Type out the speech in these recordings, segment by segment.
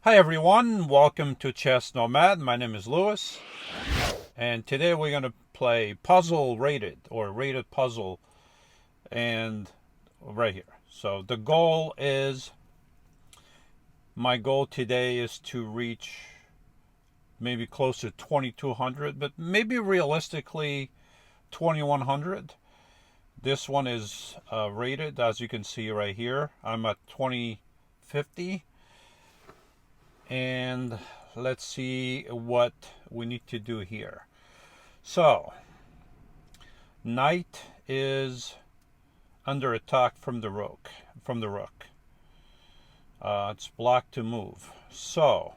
Hi everyone, welcome to Chess Nomad. My name is Louis, and today we're going to play puzzle rated or rated puzzle, and right here. So my goal today is to reach maybe close to 2200, but maybe realistically 2100. This one is rated, as you can see right here. I'm at 2050. And let's see what we need to do here. So, knight is under attack from the rook. It's blocked to move. So,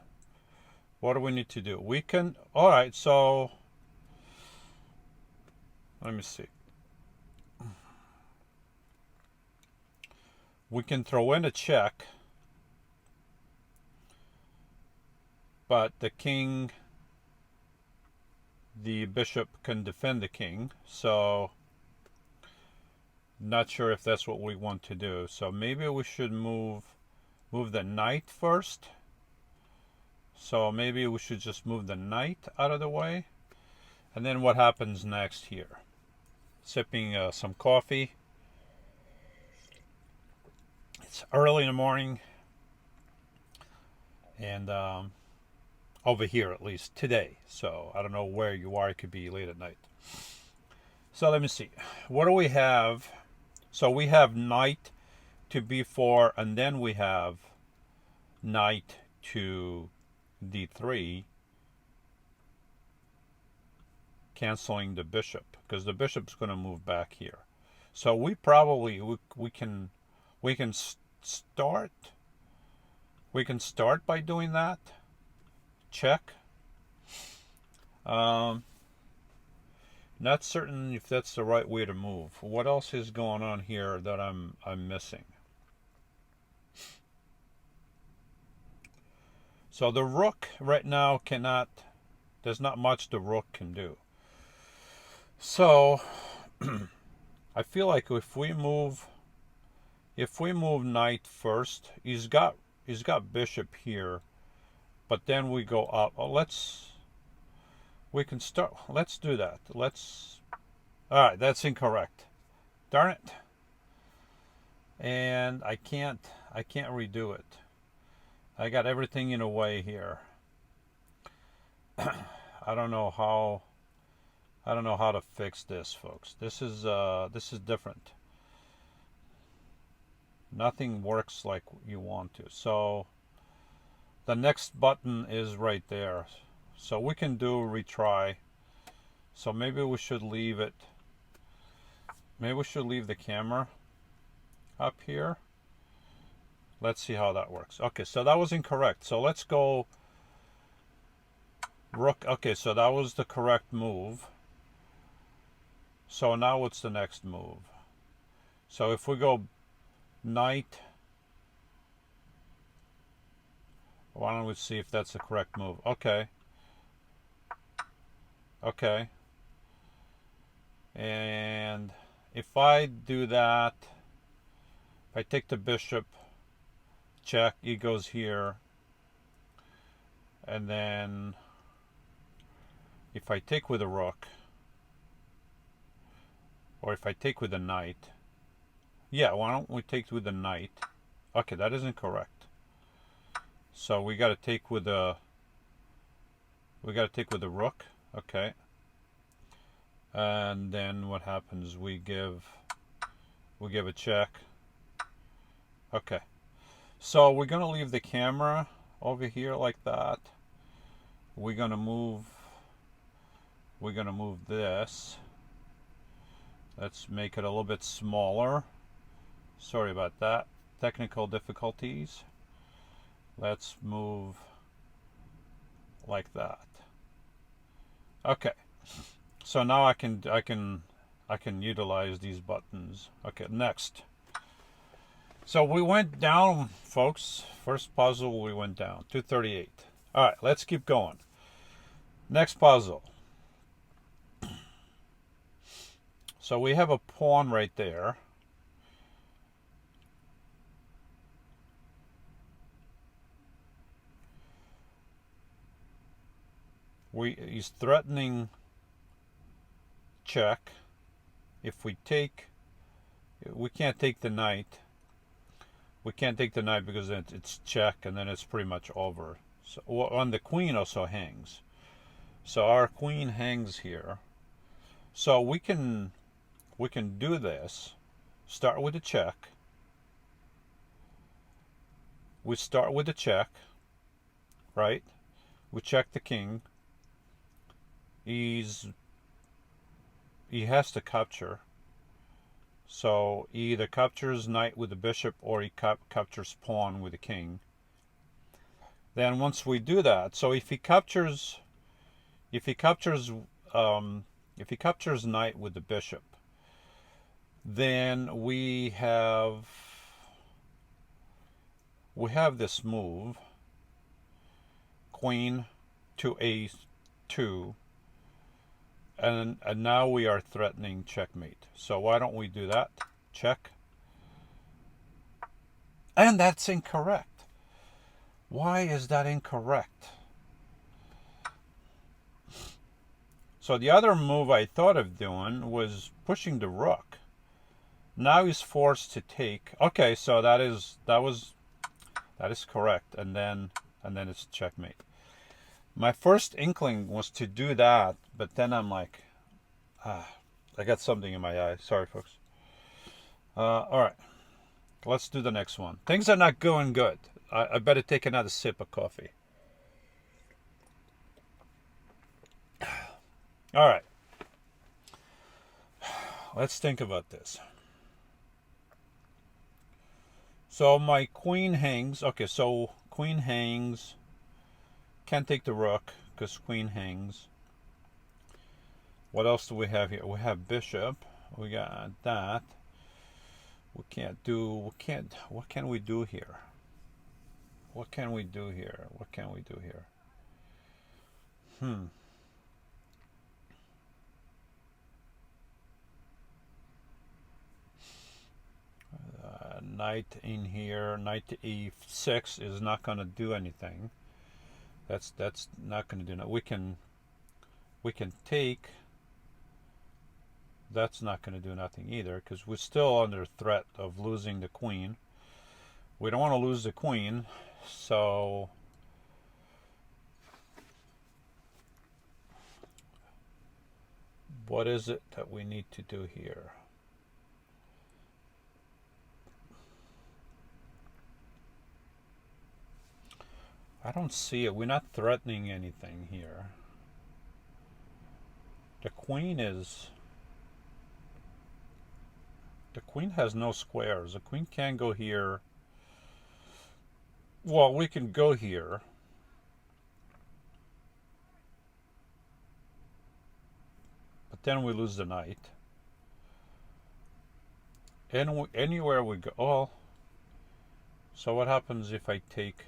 what do we need to do? We can. All right. So, let me see. We can throw in a check, but the bishop can defend the king. So, not sure if that's what we want to do. So maybe we should move the knight first. So maybe we should just move the knight out of the way. And then what happens next here? Sipping some coffee. It's early in the morning. And over here at least today. So I don't know where you are. It could be late at night. So let me see. What do we have? So we have knight to b4, and then we have knight to d3, canceling the bishop, because the bishop's going to move back here. So we probably we can start by doing that. Check. Not certain if that's the right way to move. What else is going on here that I'm missing? So the rook right now cannot. There's not much the rook can do. So I feel like if we move knight first, he's got bishop here, but then we go up. Oh, let's do that. All right, that's incorrect. Darn it. And I can't redo it. I got everything in a way here. I don't know how to fix this, folks. This is different. Nothing works like you want to. So the next button is right there. So we can do retry. So maybe we should leave it. Maybe we should leave the camera up here. Let's see how that works. Okay, so that was incorrect. So let's go rook. Okay, so that was the correct move. So now what's the next move? So if we go knight, why don't we see if that's the correct move? Okay. Okay. And if I do that, if I take the bishop, check, he goes here. And then if I take with a rook, or if I take with a knight, yeah, why don't we take with the knight? Okay, that isn't correct. So we got to take with the rook. Okay. And then what happens? We give a check. Okay. So we're going to leave the camera over here like that. We're going to move this. Let's make it a little bit smaller. Sorry about that. Technical difficulties. Let's move like that. Okay. So now I can utilize these buttons. Okay, next. So we went down, folks. First puzzle we went down, 238. All right, let's keep going. Next puzzle. So we have a pawn right there. He's threatening check. If we take, we can't take the knight. We can't take the knight because it's check, and then it's pretty much over. So on the queen also hangs. So our queen hangs here. So we can do this. Start with a check. We start with a check, right? We check the king. He has to capture. So he either captures knight with the bishop or he captures pawn with the king. Then once we do that, so if he captures knight with the bishop, then we have this move, queen to a2, and now we are threatening checkmate. So why don't we do that? Check. And that's incorrect. Why is that incorrect? So the other move I thought of doing was pushing the rook. Now he's forced to take. Okay, so that is correct, and then it's checkmate. My first inkling was to do that, but then I'm like, I got something in my eye. Sorry, folks. All right, let's do the next one. Things are not going good. I better take another sip of coffee. All right, let's think about this. So my queen hangs. Okay, so queen hangs. Can't take the rook because queen hangs. What else do we have here? We have bishop. We got that. What can we do here? What can we do here? What can we do here? Knight in here. Knight to e6 is not going to do anything. That's not going to do nothing. We can take. That's not going to do nothing either because we're still under threat of losing the queen. We don't want to lose the queen, so what is it that we need to do here? I don't see it. We're not threatening anything here. The queen has no squares. The queen can't go here. Well, we can go here. But then we lose the knight. And anywhere we go. Oh. So what happens if I take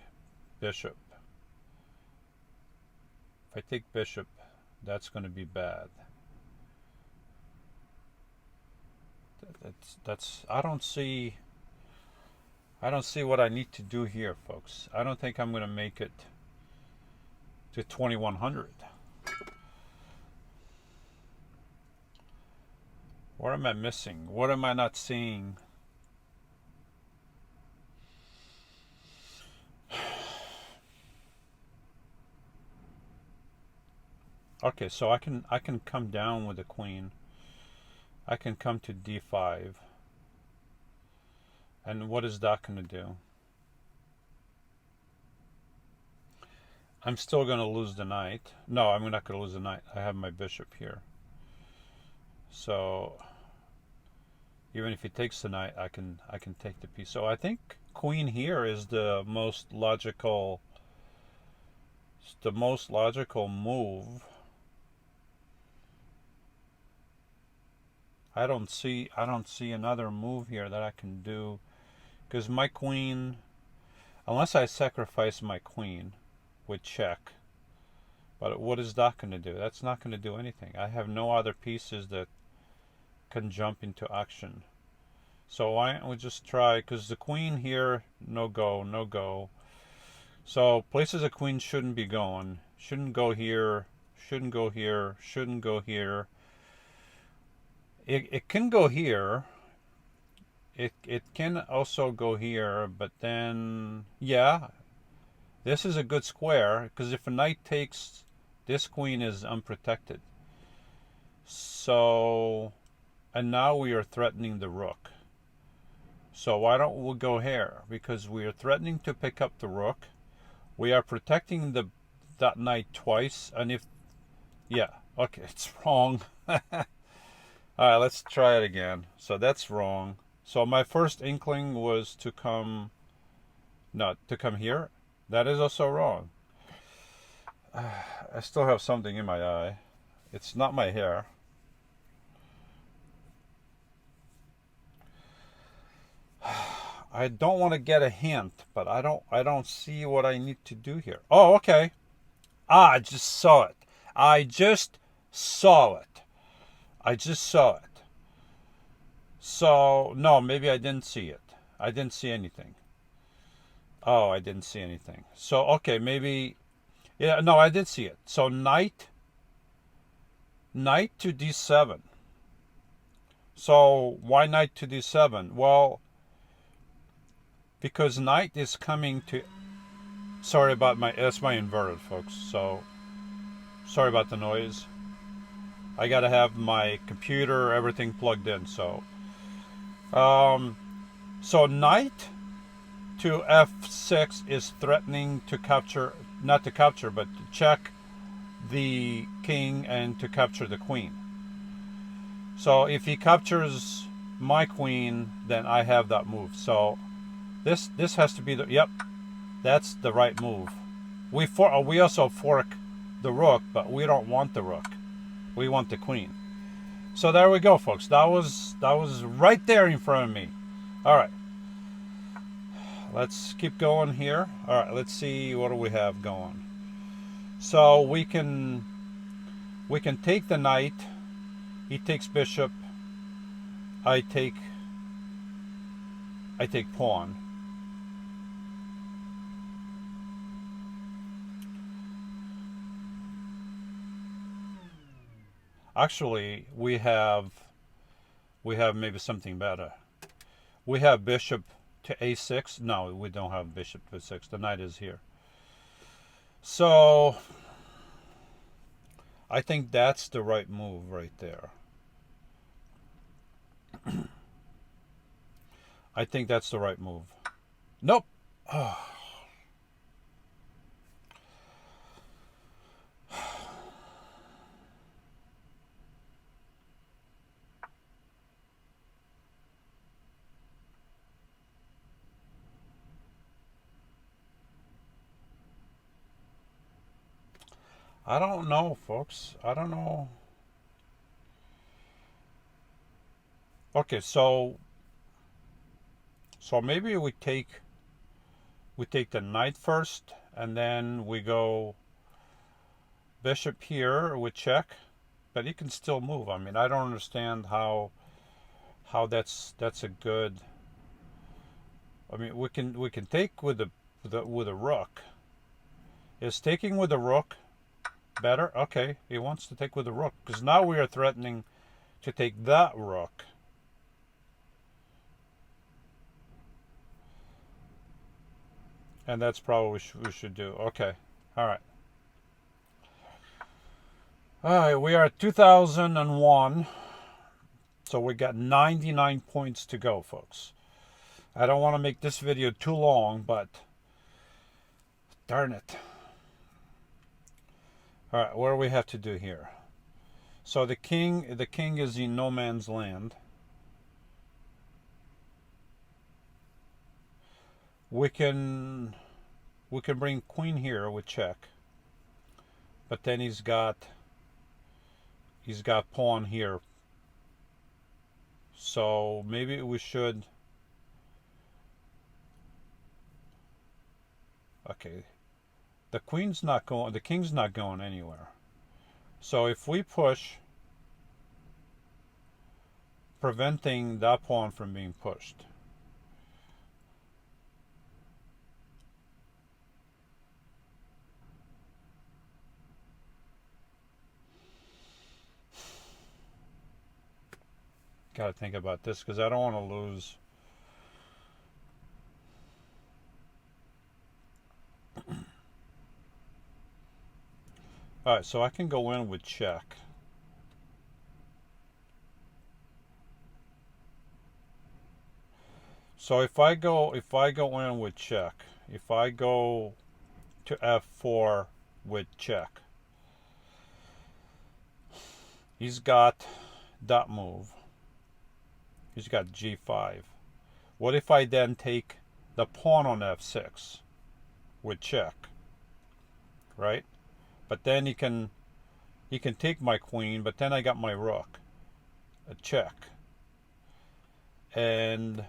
bishop? If I take bishop, that's going to be bad. I don't see what I need to do here, folks. I don't think I'm going to make it to 2100. What am I missing? What am I not seeing? Okay, so I can come down with the queen. I can come to d5. And what is that going to do? I'm still going to lose the knight. No, I'm not going to lose the knight. I have my bishop here. So even if he takes the knight, I can take the piece. So I think queen here is the most logical move. I don't see another move here that I can do, because my queen, unless I sacrifice my queen with check, but what is that going to do? That's not going to do anything. I have no other pieces that can jump into action. So why don't we just try, because the queen here, no go. So places a queen shouldn't be going. Shouldn't go here. Shouldn't go here. Shouldn't go here. It can go here. It can also go here, but then, yeah, this is a good square, because if a knight takes, this queen is unprotected. So, and now we are threatening the rook. So why don't we go here? Because we are threatening to pick up the rook. We are protecting that knight twice, and if, yeah, okay, it's wrong. All right, let's try it again. So that's wrong. So my first inkling was to come, not to come here. That is also wrong. I still have something in my eye. It's not my hair. I don't want to get a hint, but I don't see what I need to do here. Oh, okay. Ah, I just saw it. I just saw it. I just saw it. So, no, maybe I didn't see it. I didn't see anything. Oh, I didn't see anything. So, okay, maybe, yeah, no, I did see it. So knight to d7. So why knight to d7? Well, because knight is coming to, sorry about that's my inverted, folks. So sorry about the noise. I gotta have my computer, everything plugged in. So knight to f6 is threatening to capture, not to capture, but to check the king and to capture the queen. So if he captures my queen, then I have that move. So this has to be the, yep, that's the right move. We also fork the rook, but we don't want the rook. We want the queen. So there we go, folks. That was right there in front of me. All right. Let's keep going here. All right, let's see what do we have going. So we can take the knight. He takes bishop. I take pawn. Actually, we have maybe something better. We have bishop to a6. No, we don't have bishop to a6. The knight is here. So I think that's the right move right there. I think that's the right move. Nope. Oh. I don't know, folks. I don't know. Okay, so maybe we take the knight first, and then we go bishop here with check, but he can still move. I mean, I don't understand how that's a good. I mean, we can take with the rook. Is taking with the rook better? Okay, he wants to take with the rook, because now we are threatening to take that rook. And that's probably what we should do. Okay. All right. All right, we are at 2001. So we got 99 points to go, folks. I don't want to make this video too long, but darn it. All right, what do we have to do here? So the king is in no man's land. We can bring queen here with check, but then he's got pawn here. So maybe we should. Okay, the king's not going anywhere. So if we push, preventing that pawn from being pushed. Gotta think about this because I don't want to lose. Alright, so I can go in with check. So if I go in with check, if I go to f4 with check, he's got dot move. He's got g5. What if I then take the pawn on f6 with check, right? But then he can take my queen, but then I got my rook, a check, and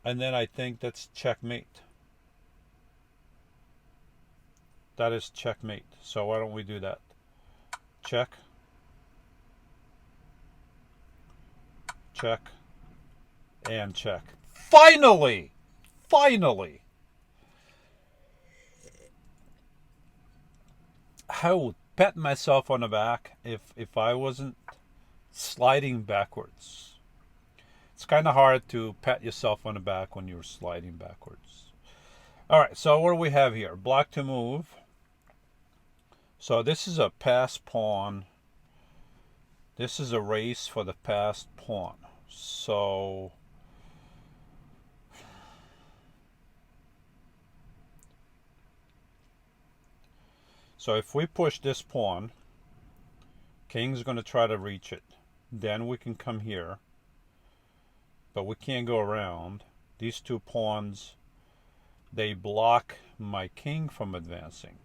then I think that's checkmate. That is checkmate. So why don't we do that? Check, check, and check. Finally! Finally! I would pat myself on the back if I wasn't sliding backwards. It's kind of hard to pat yourself on the back when you're sliding backwards. Alright, so what do we have here? Block to move. So this is a passed pawn. This is a race for the passed pawn. So if we push this pawn, king's going to try to reach it. Then we can come here, but we can't go around. These two pawns, they block my king from advancing.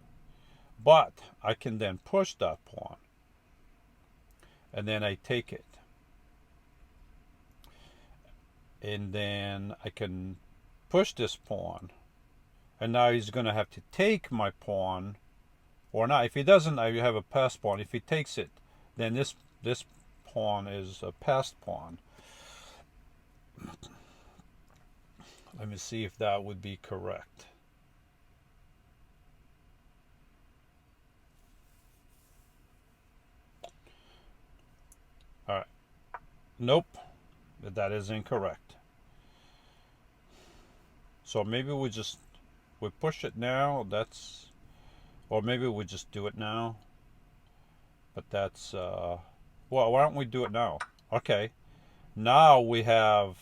But I can then push that pawn, and then I take it. And then I can push this pawn, and now he's going to have to take my pawn, or not. If he doesn't, I have a passed pawn. If he takes it, then this pawn is a passed pawn. Let me see if that would be correct. All right. Nope. That is incorrect. So maybe we push it now. Or maybe we just do it now. But that's well, why don't we do it now? Okay. Now we have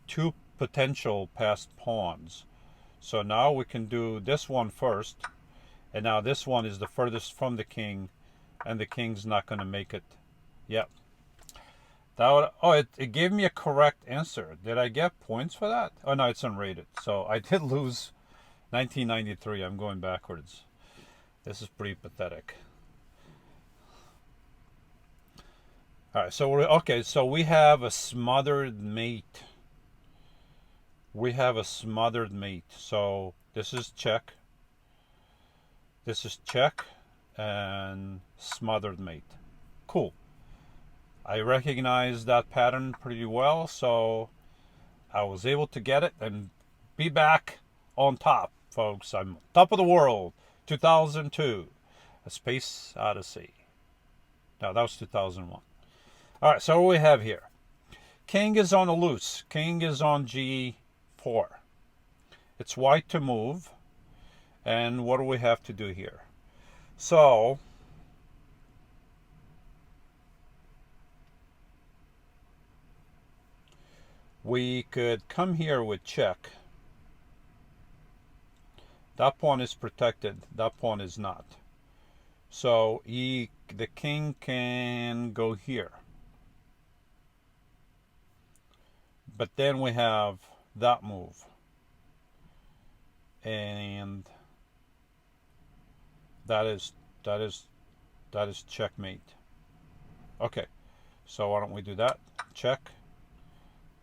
two potential passed pawns. So now we can do this one first, and now this one is the furthest from the king, and the king's not going to make it. Yep. It gave me a correct answer. Did I get points for that? Oh no, it's unrated. So I did lose 1993. I'm going backwards. This is pretty pathetic. All right, so we have a smothered mate. We have a smothered mate. So this is check. This is check and smothered mate. Cool. I recognize that pattern pretty well, so I was able to get it and be back on top, folks. I'm top of the world. 2002, A Space Odyssey. No, that was 2001. All right, so what do we have here? King is on a loose. King is on G4. It's white to move. And what do we have to do here? So we could come here with check. That pawn is protected. That pawn is not. So the king can go here. But then we have that move. And that is checkmate. Okay. So why don't we do that? Check.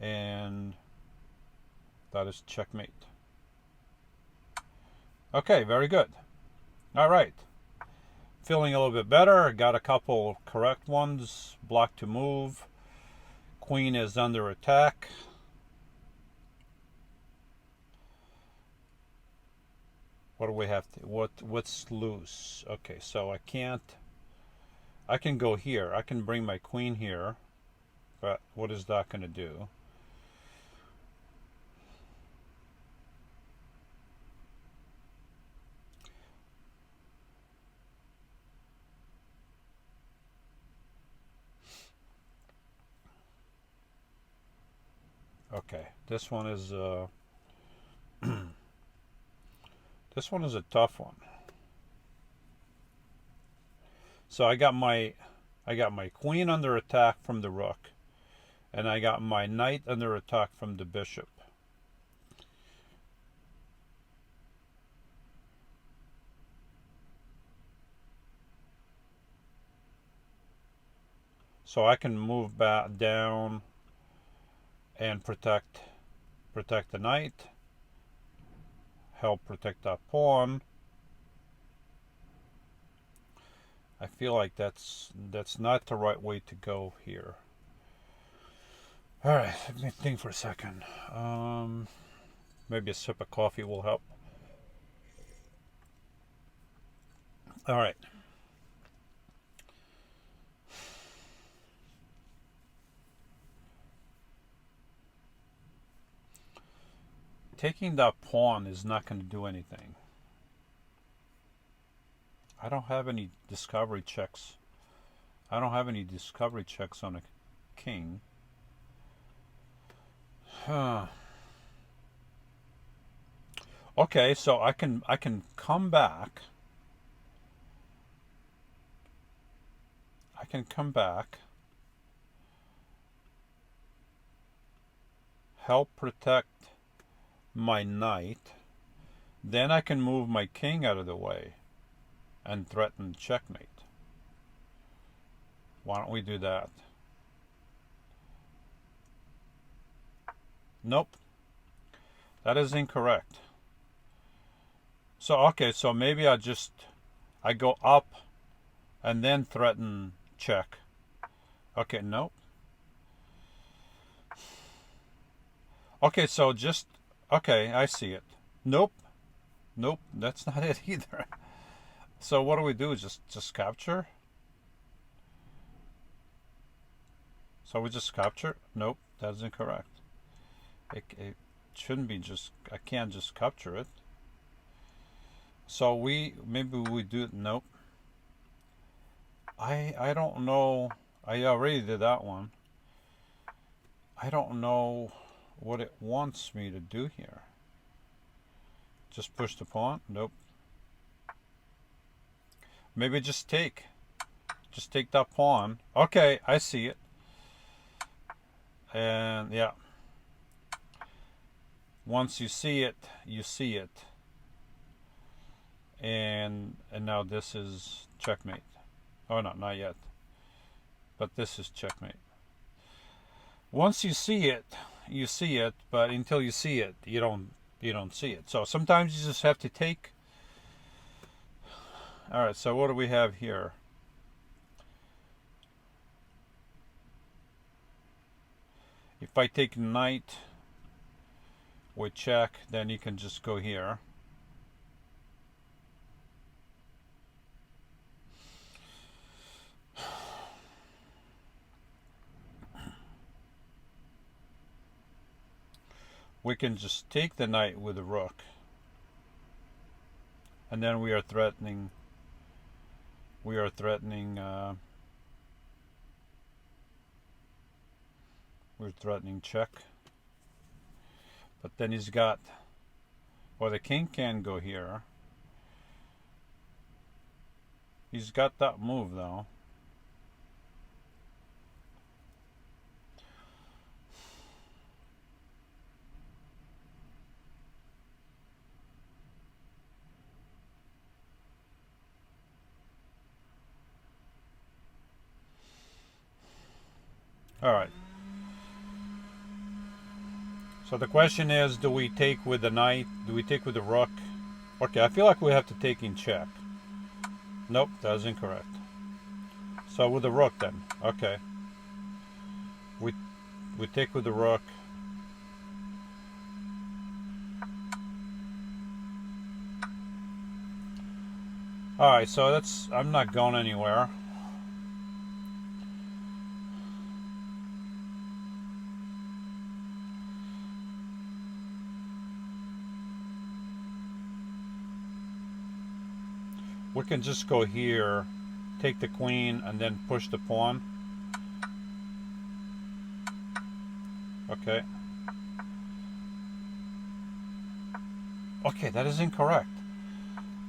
And that is checkmate. Okay, very good. All right. Feeling a little bit better. Got a couple correct ones. Block to move. Queen is under attack. What do we have to, what's loose? Okay, so I I can go here. I can bring my queen here. But what is that going to do? Okay, this one is this one is a tough one. So I got my queen under attack from the rook, and I got my knight under attack from the bishop. So I can move back down and protect the knight, help protect that pawn. I feel like that's not the right way to go here. All right, let me think for a second. Maybe a sip of coffee will help. All right. Taking that pawn is not going to do anything. I don't have any discovery checks. I don't have any discovery checks on a king. Okay, so I can come back. I can come back. Help protect my knight. Then I can move my king out of the way and threaten checkmate. Why don't we do that? Nope. That is incorrect. So, okay, so maybe I go up and then threaten check. Okay, nope. Okay, so okay, I see it. Nope. Nope, that's not it either. So what do we do? Just capture? So we just capture? Nope, that's incorrect. It shouldn't be I can't just capture it. So maybe we do it. Nope. I don't know. I already did that one. I don't know what it wants me to do here. Just push the pawn? Nope. Maybe just take that pawn. Okay, I see it. And yeah, once you see it, you see it. And now this is checkmate. Oh no, not yet. But this is checkmate. Once you see it, you see it, but until you see it, you don't see it. So sometimes you just have to take. All right, so what do we have here? If I take knight with check, then you can just go here. We can just take the knight with the rook. And then we are threatening check. But then he's got, well, the king can go here. He's got that move though. All right. So the question is, do we take with the knight? Do we take with the rook? Okay, I feel like we have to take in check. Nope, that is incorrect. So with the rook then. Okay. We take with the rook. Alright, so I'm not going anywhere. We can just go here, take the queen, and then push the pawn. Okay. Okay, that is incorrect.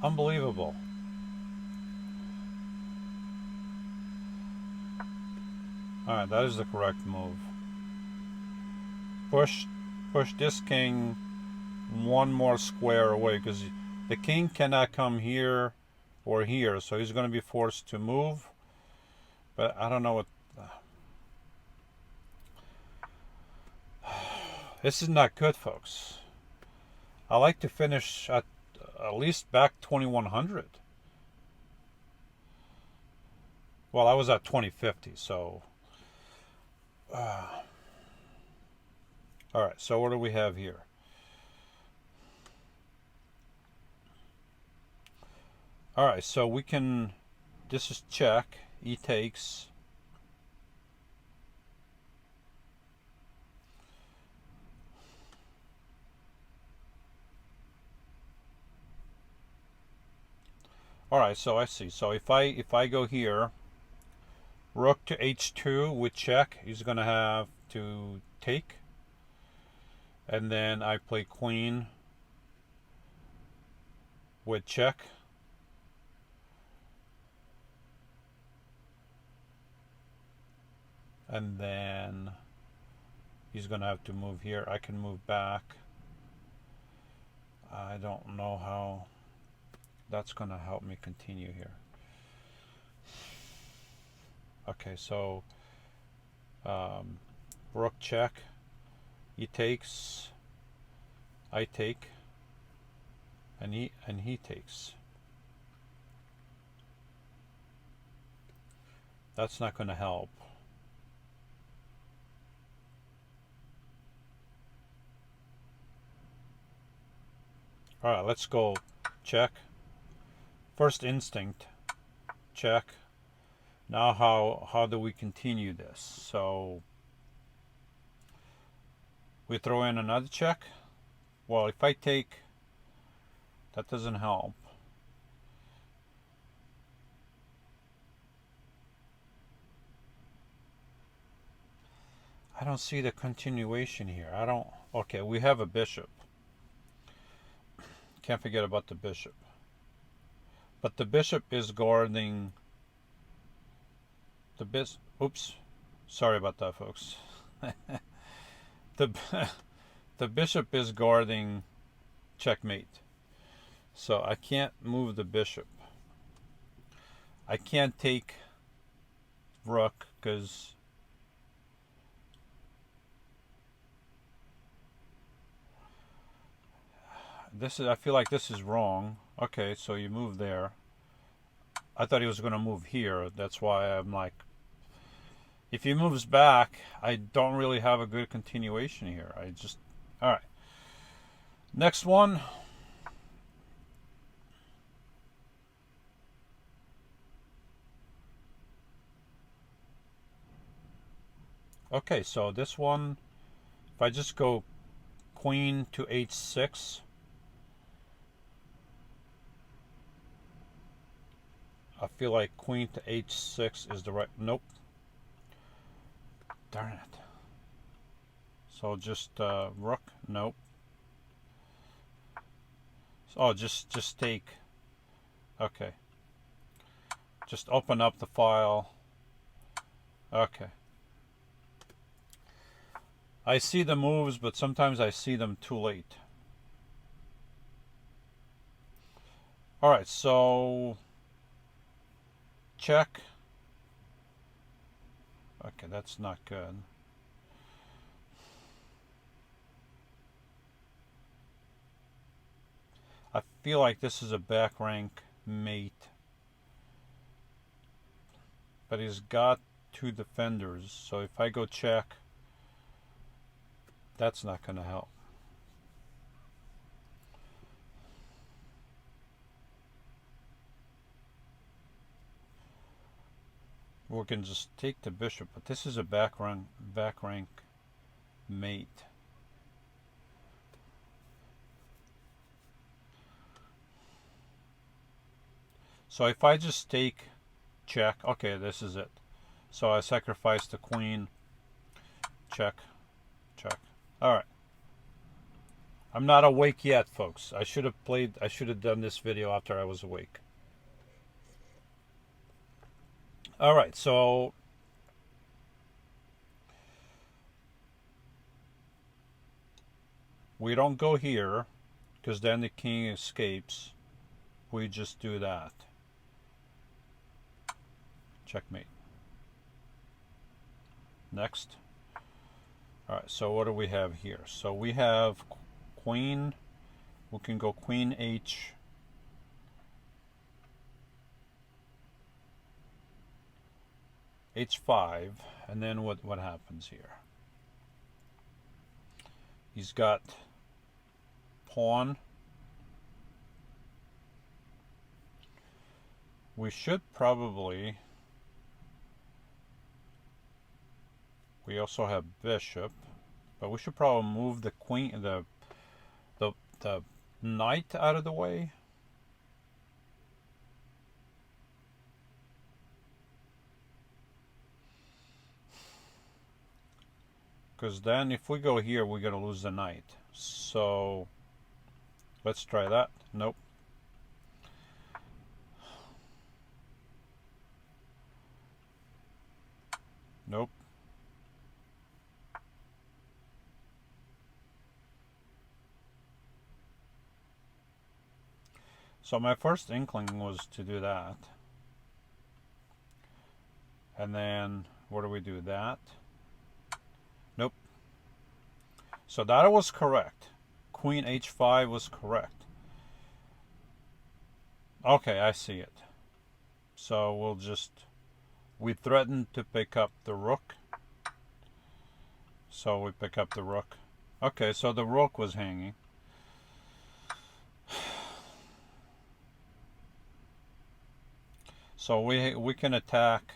Unbelievable. Alright, that is the correct move. Push this king one more square away, because the king cannot come here or here, so he's going to be forced to move. But I don't know what... This is not good, folks. I like to finish at least back 2100. Well, I was at 2050, so... Alright, so what do we have here? Alright, so we can... This is check. E takes. Alright, so I see. So if I go here, rook to h2 with check, he's going to have to take. And then I play queen with check. And then he's going to have to move here. I can move back. I don't know how that's going to help me continue here. Okay, so rook check. He takes. I take. And he takes. That's not going to help. Alright, let's go check. First instinct, check. Now how do we continue this? So we throw in another check. Well, if I take, that doesn't help. I don't see the continuation here. Okay, we have a bishop. Can't forget about the bishop. But the bishop is guarding the oops. Sorry about that, folks. The bishop is guarding checkmate. So I can't move the bishop. I can't take rook because I feel like this is wrong. Okay, so you move there. I thought he was going to move here. That's why I'm like, if he moves back, I don't really have a good continuation here. All right. Next one. Okay, so this one, if I just go queen to h6, I feel like queen to h6 is the right... Nope. Darn it. So just rook? Nope. Oh, just take. Okay. Just open up the file. Okay. I see the moves, but sometimes I see them too late. Alright, so check. Okay, that's not good. I feel like this is a back rank mate. But he's got two defenders, so if I go check, that's not going to help. We can just take the bishop, but this is a back rank mate. So if I just take check, okay, this is it. So I sacrifice the queen, check, check. All right. I'm not awake yet, folks. I should have done this video after I was awake. All right, so we don't go here because then the king escapes. We just do that. Checkmate. Next. All right, so what do we have here? So we have queen. We can go queen h5, and then what happens here? He's got pawn. We should probably, we also have bishop, but we should probably move the queen, the knight out of the way. Because then if we go here, we're going to lose the knight. So let's try that. Nope. Nope. So my first inkling was to do that. And then what do we do? That? Nope. So that was correct. Queen h5 was correct. Okay, I see it. So we'll just, we threatened to pick up the rook. So we pick up the rook. Okay, so the rook was hanging. So we can attack.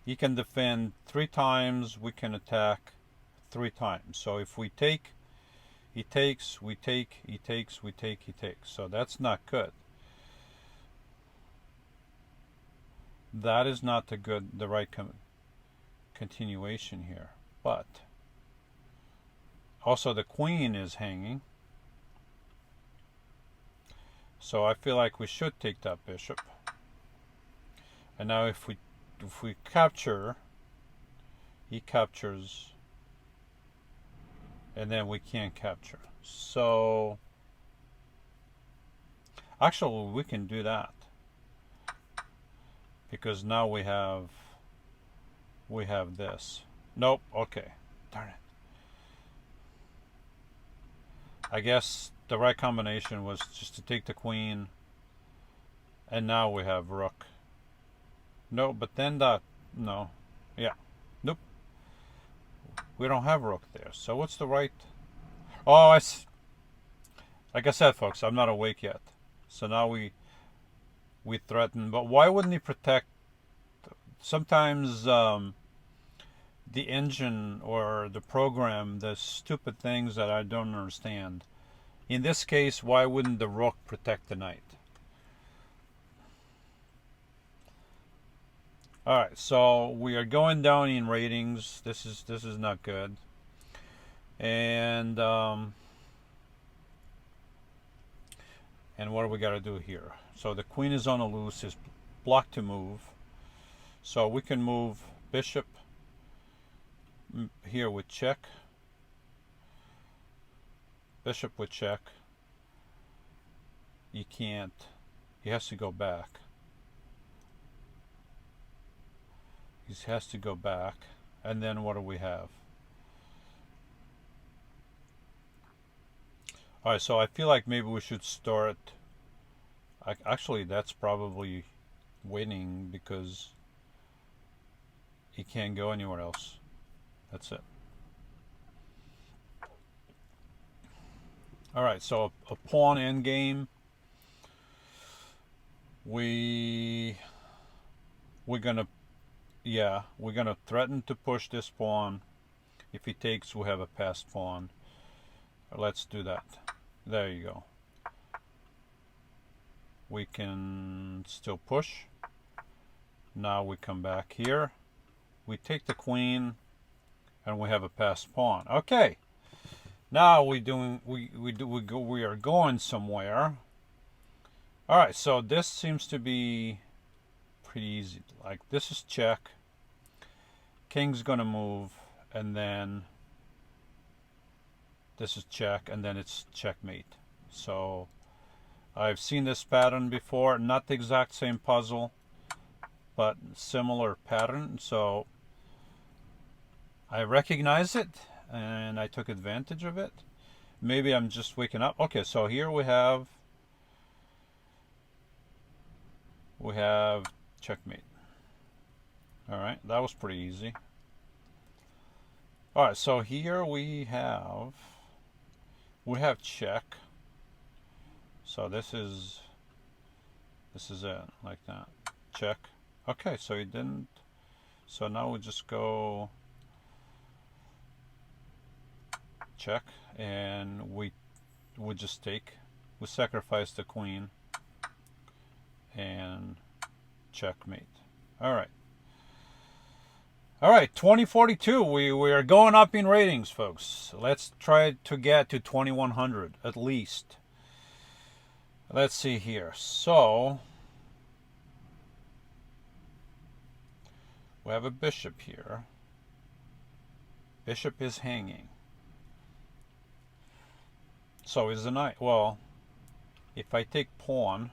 He can defend 3 times. We can attack 3 times. So if we take, he takes, we take, he takes, we take, he takes. So that's not good. That is not the right continuation here. But also the queen is hanging. So I feel like we should take that bishop. And now if we capture, he captures, and then we can't capture. So actually we can do that, because now we have this. Nope. Okay, darn it. I guess the right combination was just to take the queen, and now we have rook. No, but then that, no, yeah, nope. We don't have rook there. So what's the right? Oh, like I said, folks, I'm not awake yet. So now we threaten. But why wouldn't he protect? Sometimes the engine or the program does stupid things that I don't understand. In this case, why wouldn't the rook protect the knight? All right, so we are going down in ratings. This is not good. And what do we got to do here? So the queen is on a loose, is blocked to move. So we can move bishop here with check. Bishop with check. You can't. He has to go back. He has to go back. And then what do we have? Alright, so I feel like maybe we should start. Actually, that's probably winning because he can't go anywhere else. That's it. Alright, so a pawn endgame. We're gonna threaten to push this pawn. If he takes, we have a passed pawn. Let's do that. There you go. we can still push. Now we come back here. We take the queen, and we have a passed pawn. Okay. Now we are going somewhere. All right. So this seems to be pretty easy. Like this is check. King's gonna move, and then this is check, and then it's checkmate. So I've seen this pattern before, not the exact same puzzle, but similar pattern. So I recognize it, and I took advantage of it. Maybe I'm just waking up. Okay, so here we have checkmate. All right, that was pretty easy. All right, so here we have check. So this is it, like that. Check. Okay, so he didn't. So now we just go check, and we just take. We sacrifice the queen and checkmate. All right. All right, 2042. We are going up in ratings, folks. Let's try to get to 2100 at least. Let's see here. So we have a bishop here. Bishop is hanging. So is the knight. Well, if I take pawn,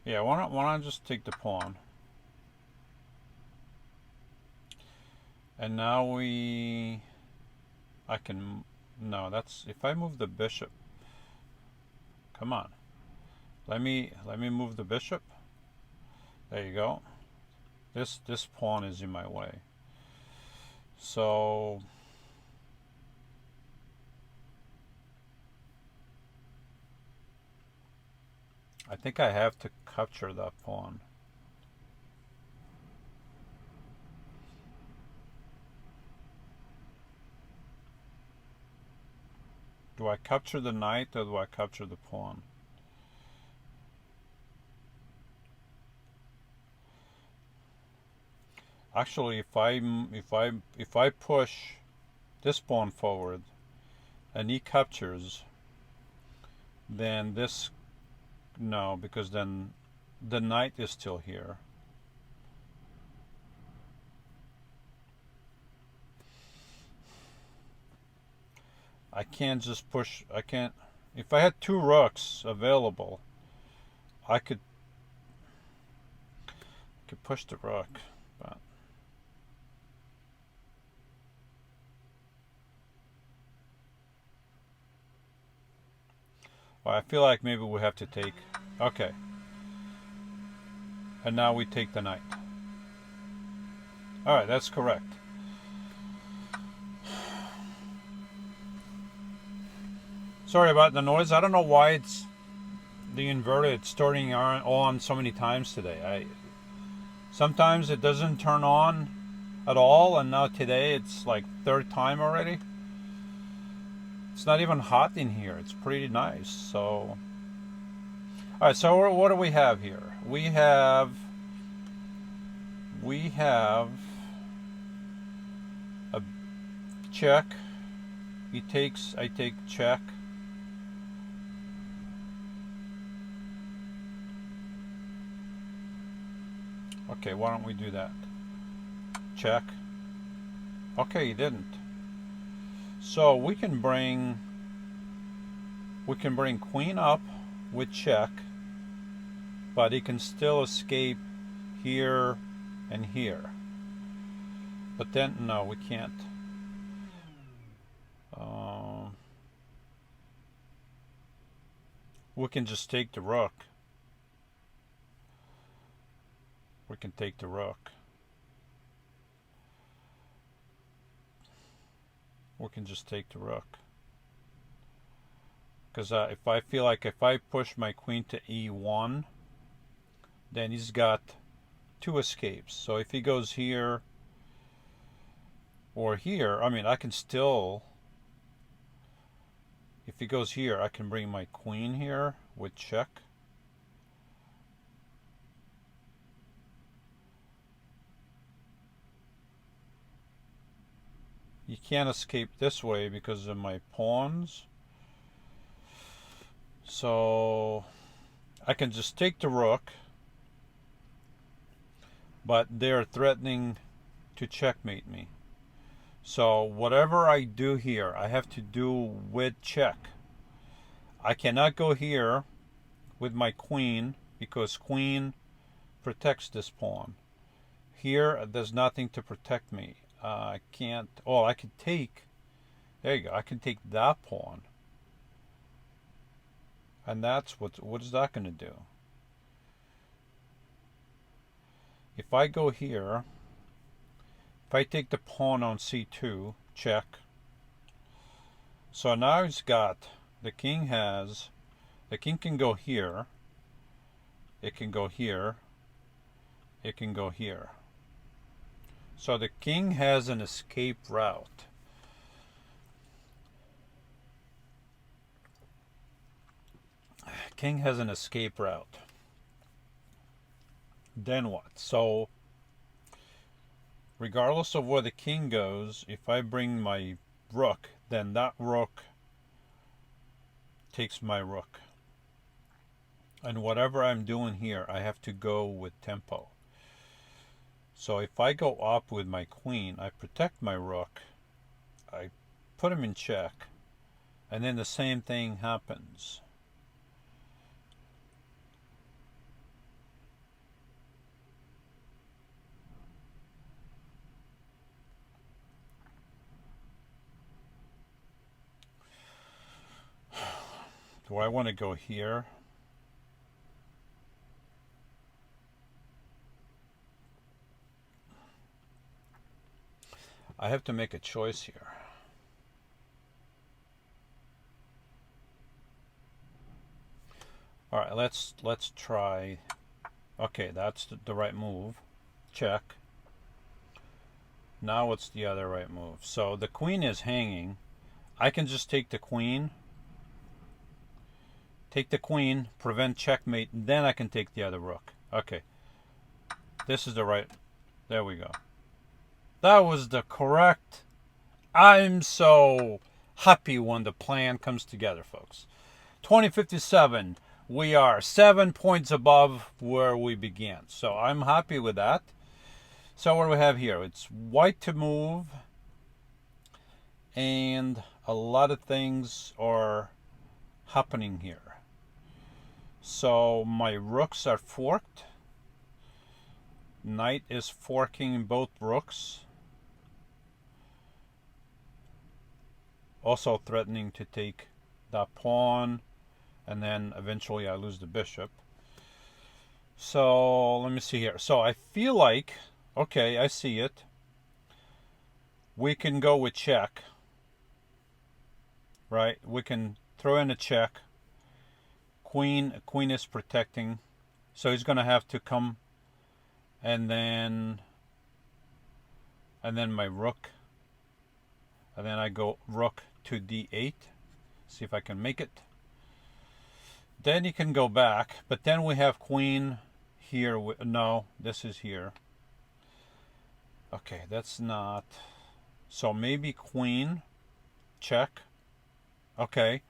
yeah, why not just take the pawn? And now I can, no, that's, if I move the bishop, come on. Let me move the bishop. There you go. This pawn is in my way. So I think I have to capture that pawn. Do I capture the knight, or do I capture the pawn? Actually, if I push this pawn forward and he captures, then this, no, because then the knight is still here. I can't just push. I can't. If I had two rooks available, I could push the rook, but well, I feel like maybe we have to take. Okay. And now we take the knight. All right, that's correct. Sorry about the noise. I don't know why it's the inverter. It's turning on so many times today. Sometimes it doesn't turn on at all, and now today it's like third time already. It's not even hot in here. It's pretty nice. So, all right. So what do we have here? We have a check. He takes. I take check. Okay, why don't we do that? Check. Okay, he didn't. So we can bring queen up with check, but he can still escape here and here. But then, no, we can't. We can just take the rook. We can take the rook. We can just take the rook. Because if I feel like if I push my queen to e1, then he's got two escapes. So if he goes here or here, I mean, I can still, if he goes here, I can bring my queen here with check. You can't escape this way because of my pawns. So I can just take the rook, but they're threatening to checkmate me. So whatever I do here, I have to do with check. I cannot go here with my queen because queen protects this pawn. Here, there's nothing to protect me. I can't. Oh, I could take. There you go. I can take that pawn, and that's what is that going to do? If I go here, if I take the pawn on c2, check. So now he's got the king has. The king can go here. It can go here. It can go here. So the king has an escape route. King has an escape route. Then what? So regardless of where the king goes, if I bring my rook, then that rook takes my rook. And whatever I'm doing here, I have to go with tempo. So if I go up with my queen, I protect my rook, I put him in check, and then the same thing happens. Do I want to go here? I have to make a choice here. All right, let's try. Okay, that's the right move. Check. Now what's the other right move? So the queen is hanging. I can just take the queen. Take the queen, prevent checkmate, and then I can take the other rook. Okay. This is the right. There we go. That was the correct. I'm so happy when the plan comes together, folks. 2057. We are 7 points above where we began. So I'm happy with that. So what do we have here? It's white to move. And a lot of things are happening here. So my rooks are forked. Knight is forking both rooks. Also threatening to take that pawn. And then eventually I lose the bishop. So let me see here. So I feel like, okay, I see it. We can go with check. Right? We can throw in a check. Queen is protecting. So he's going to have to come. And then my rook. And then I go rook to d8. See if I can make it. Then you can go back, but then we have queen here. No, this is here. Okay, that's not. So maybe queen, check. Okay,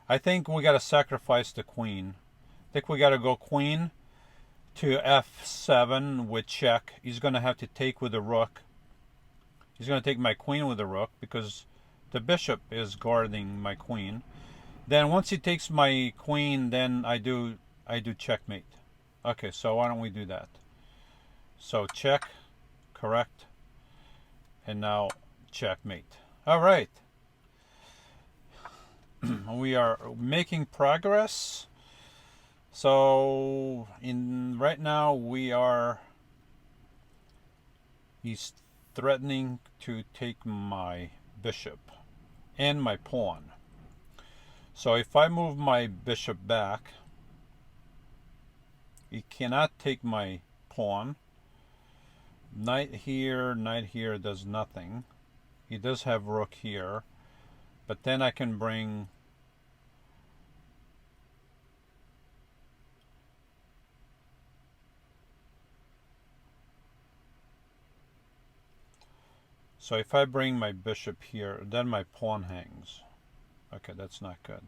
I think we got to sacrifice the queen. I think we got to go queen to f7 with check. He's going to have to take with the rook. He's going to take my queen with the rook because the bishop is guarding my queen. Then once he takes my queen, then I do checkmate. Okay, so why don't we do that? So check, correct, and now checkmate. All right. We are making progress. So right now he's threatening to take my bishop and my pawn. So if I move my bishop back, he cannot take my pawn. Knight here does nothing. He does have rook here, but then I can bring... So if I bring my bishop here, then my pawn hangs. Okay, that's not good.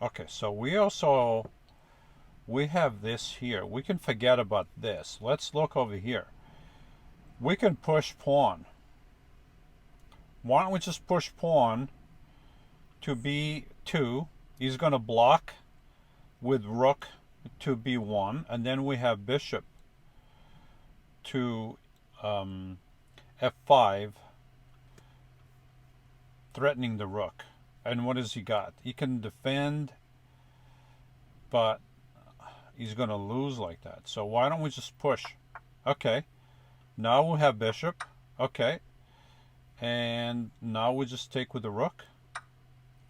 Okay, so we have this here. We can forget about this. Let's look over here. We can push pawn. Why don't we just push pawn to B2? He's going to block with rook to B1, and then we have bishop to F5, threatening the rook. And what has he got? He can defend, but he's going to lose like that. So why don't we just push? Okay, now we have bishop. Okay, and now we just take with the rook,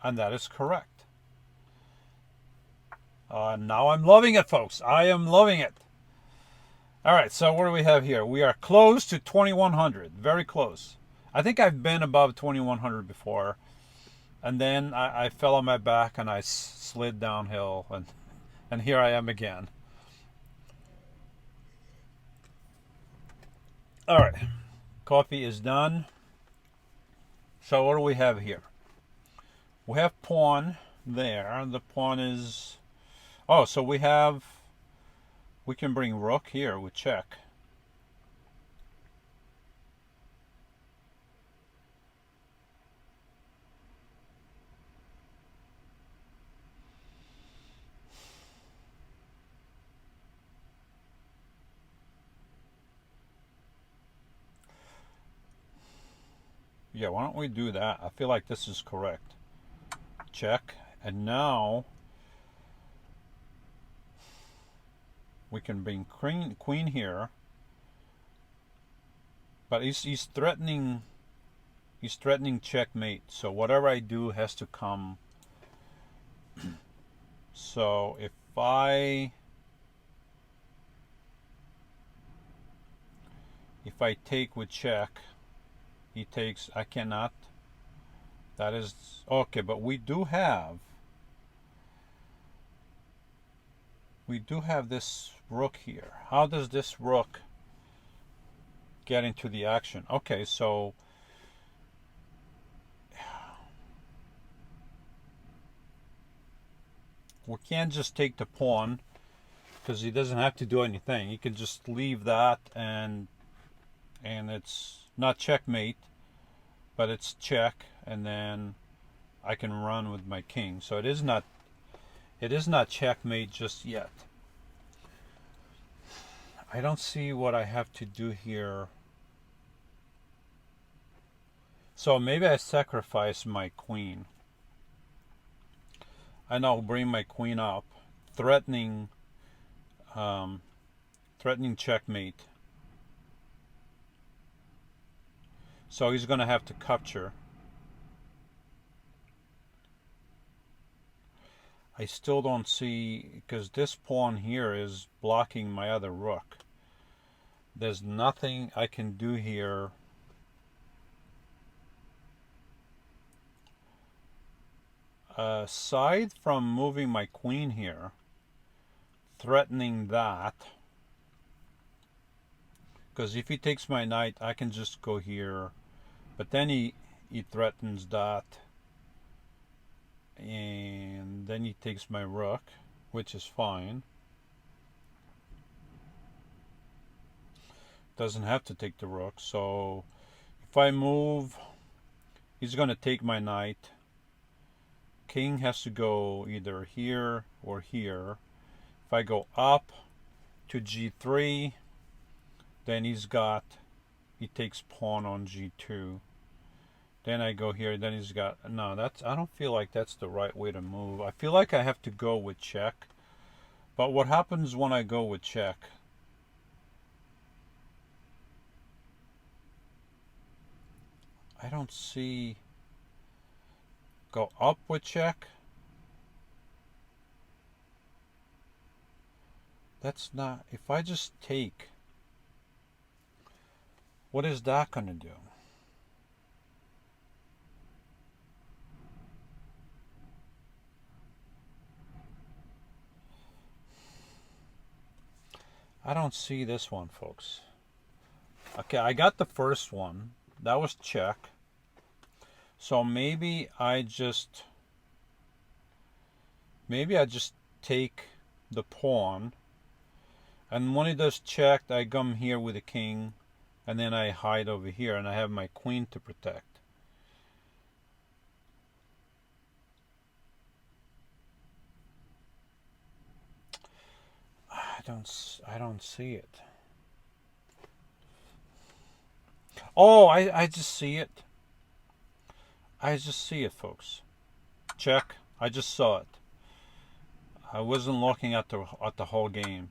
and that is correct. Now I'm loving it, folks. I am loving it. All right, so what do we have here? We are close to 2100, very close. I think I've been above 2100 before, and then I fell on my back and I slid downhill, and here I am again. All right, coffee is done. So what do we have here? We have pawn there. The pawn is... Oh, so we can bring rook here with check. Yeah, why don't we do that? I feel like this is correct. Check. And now we can bring queen here. But he's threatening checkmate. So whatever I do has to come. So if I take with check, he takes... I cannot. That is okay, but we do have this rook here. How does this rook get into the action? Okay, so we can't just take the pawn because he doesn't have to do anything. He can just leave that, and it's not checkmate, but it's check, and then I can run with my king. So it is not checkmate just yet. I don't see what I have to do here. So maybe I sacrifice my queen. I now bring my queen up, threatening checkmate. So he's going to have to capture. I still don't see, because this pawn here is blocking my other rook. There's nothing I can do here. Aside from moving my queen here, threatening that, because if he takes my knight, I can just go here, but then he threatens that, and then he takes my rook, which is fine. Doesn't have to take the rook. So if I move, he's going to take my knight. King has to go either here or here. If I go up to g3, then he takes pawn on g2. Then I go here, then he's got... No, I don't feel like that's the right way to move. I feel like I have to go with check. But what happens when I go with check? I don't see... go up with check. That's not, if I just take, what is that going to do? I don't see this one, folks. Okay, I got the first one. That was check. So maybe I just take the pawn, and when it does check, I come here with the king, and then I hide over here, and I have my queen to protect. I don't see it. Oh, I just see it. I just see it, folks. Check. I just saw it. I wasn't looking at the whole game.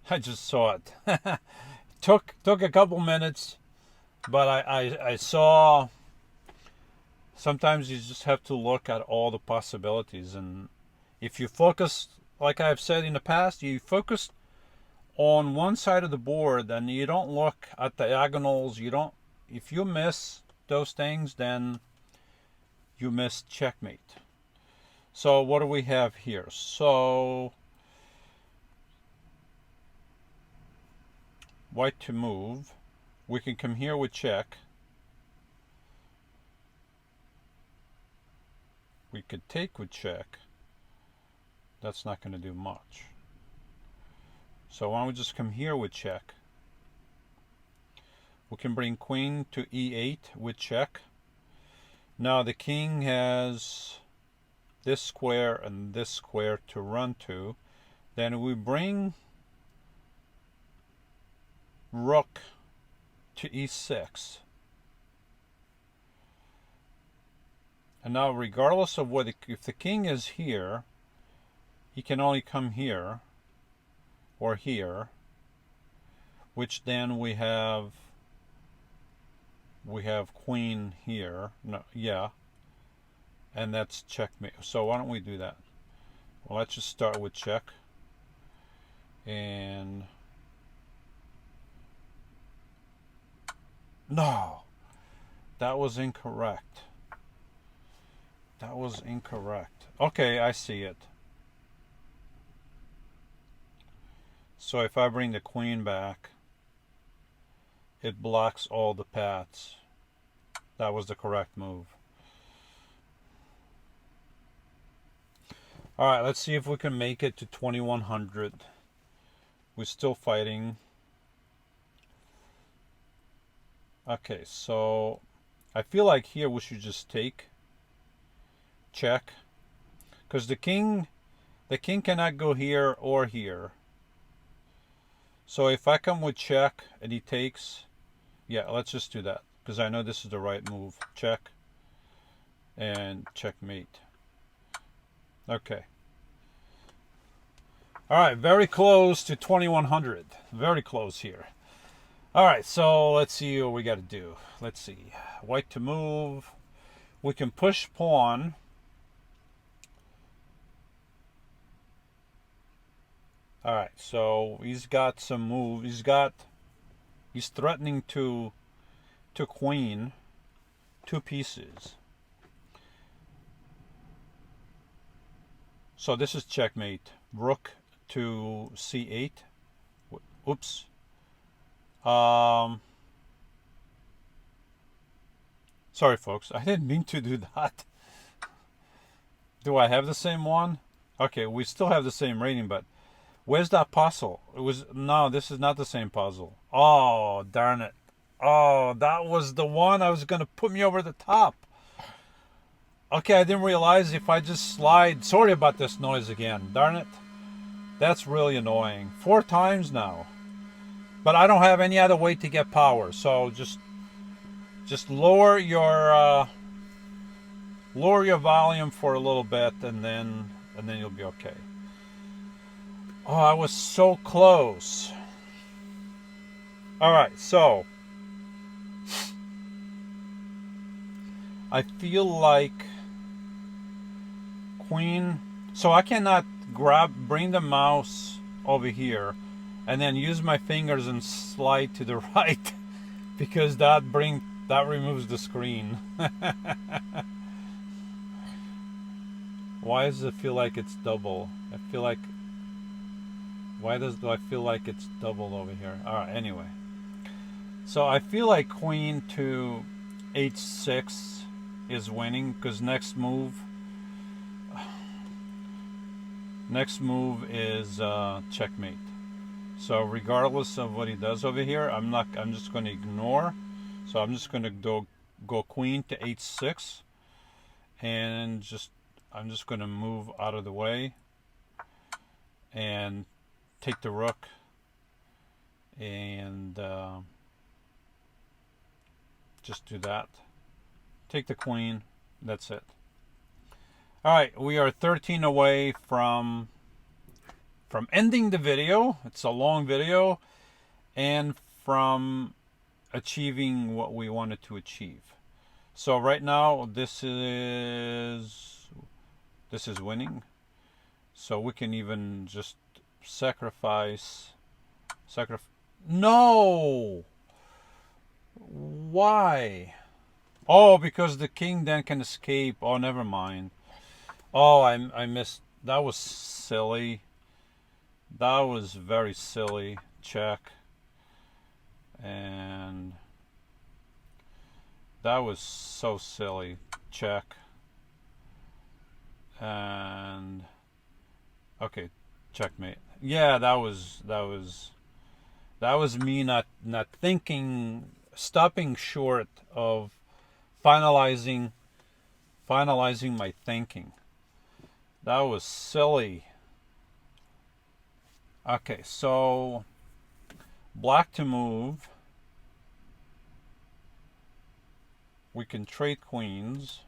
I just saw it. took a couple minutes, but I saw. Sometimes you just have to look at all the possibilities, and if you focus, like I've said in the past, you focus on one side of the board and you don't look at diagonals. You don't. If you miss those things, then you miss checkmate. So what do we have here? So white to move. We can come here with check. We could take with check. That's not going to do much. So why don't we just come here with check? We can bring queen to e8 with check. Now the king has this square and this square to run to. Then we bring rook to e6. And now regardless of what, if the king is here, he can only come here or here, which then we have queen here. No, yeah. And that's checkmate. So why don't we do that? Well, let's just start with check. And no, that was incorrect. That was incorrect. Okay, I see it. So if I bring the queen back, it blocks all the paths. That was the correct move. Alright, let's see if we can make it to 2100. We're still fighting. Okay, so I feel like here we should just take check, because the king cannot go here or here. So if I come with check and he takes, yeah, let's just do that, because I know this is the right move. Check and checkmate. Okay. All right, very close to 2100. Very close here. All right, so let's see what we got to do. Let's see. White to move. We can push pawn. All right, so he's got some move. He's threatening to queen 2 pieces. So this is checkmate. Rook to c8. Oops. Sorry, folks. I didn't mean to do that. Do I have the same one? Okay, we still have the same rating, but where's that puzzle? No, this is not the same puzzle. Oh, darn it. Oh, that was the one I was going to put me over the top. Okay, I didn't realize if I just slide. Sorry about this noise again. Darn it. That's really annoying. 4 times now. But I don't have any other way to get power. So just lower your volume for a little bit, and then you'll be okay. Oh, I was so close. All right, so I feel like queen. So I cannot bring the mouse over here, and then use my fingers and slide to the right, because that removes the screen. Why does it feel like it's double? I feel like, do I feel like it's doubled over here? All right. Anyway, so I feel like queen to h6 is winning, because next move is checkmate. So regardless of what he does over here, I'm just going to ignore. So I'm just going to go queen to h6, and I'm just going to move out of the way and take the rook, and just do that. Take the queen. That's it. All right, we are 13 away from ending the video. It's a long video, and from achieving what we wanted to achieve. So right now this is winning. So we can even just sacrifice. No! Why? Oh, because the king then can escape. Oh, never mind. Oh, I missed. That was silly. That was very silly. Check. And that was so silly. Check. And okay, checkmate. Yeah, that was me not thinking, stopping short of finalizing my thinking. That was silly. Okay, so black to move. We can trade queens.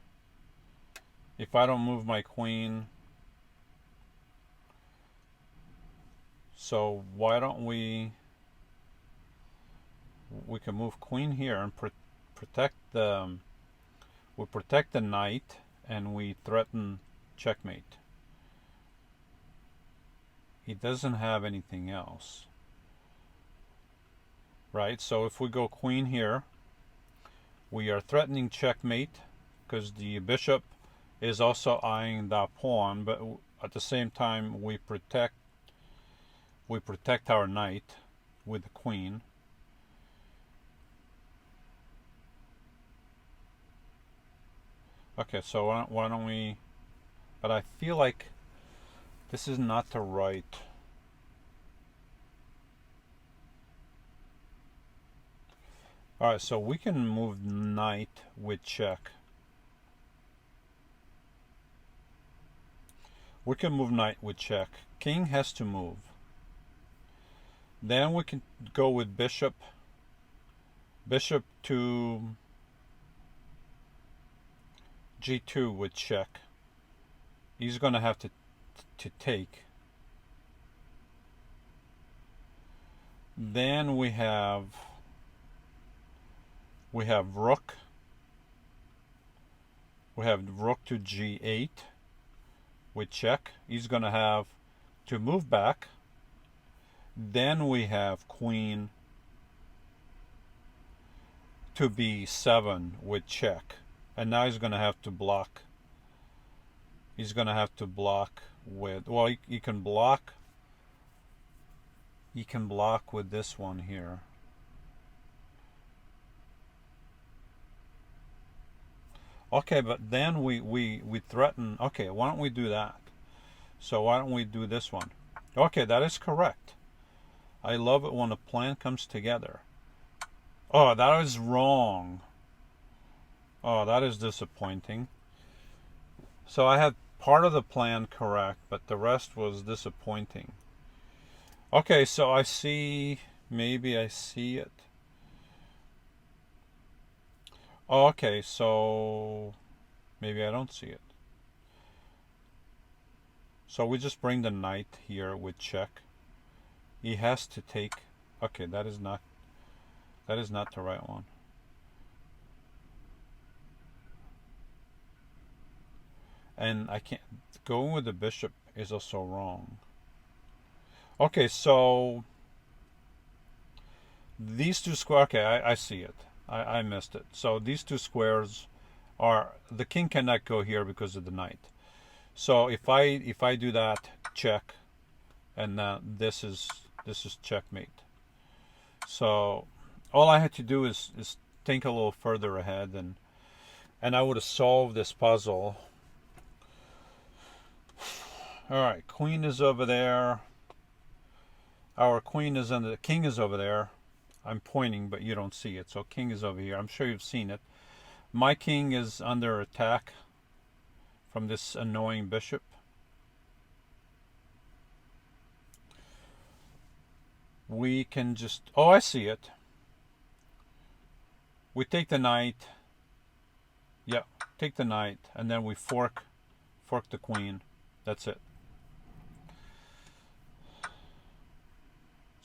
If I don't move my queen, so why don't we can move queen here and protect the knight, and we threaten checkmate. He doesn't have anything else, right? So if we go queen here, we are threatening checkmate, because the bishop is also eyeing that pawn, but at the same time we protect our knight with the queen. Okay, so why don't we, but I feel like this is not the right. All right, so we can move knight with check. We can move knight with check. King has to move. Then we can go with bishop to g2 with check. He's going to have to take. Then we have rook. We have rook to g8 with check. He's going to have to move back. Then we have queen to b7 with check. And now he's going to have to block. He's going to have to block with, well, he can block. He can block with this one here. Okay, but then we threaten. Okay, why don't we do that? So why don't we do this one? Okay, that is correct. I love it when a plan comes together. Oh, that is wrong. Oh, that is disappointing. So I had part of the plan correct, but the rest was disappointing. Okay, so I see, maybe I see it. Oh, okay, so maybe I don't see it. So we just bring the knight here with check. He has to take. Okay, that is not the right one. And I can't, going with the bishop is also wrong. Okay, so these two squares, okay, I see it. I missed it. So these two squares are, the king cannot go here because of the knight. So if I do that, check, and this is checkmate. So all I had to do is think a little further ahead, and I would have solved this puzzle. All right, queen is over there. Our queen is under, the king is over there. I'm pointing, but you don't see it. So king is over here. I'm sure you've seen it. My king is under attack from this annoying bishop. We can just, oh, I see it. We take the knight. Yeah, take the knight, and then we fork the queen. That's it.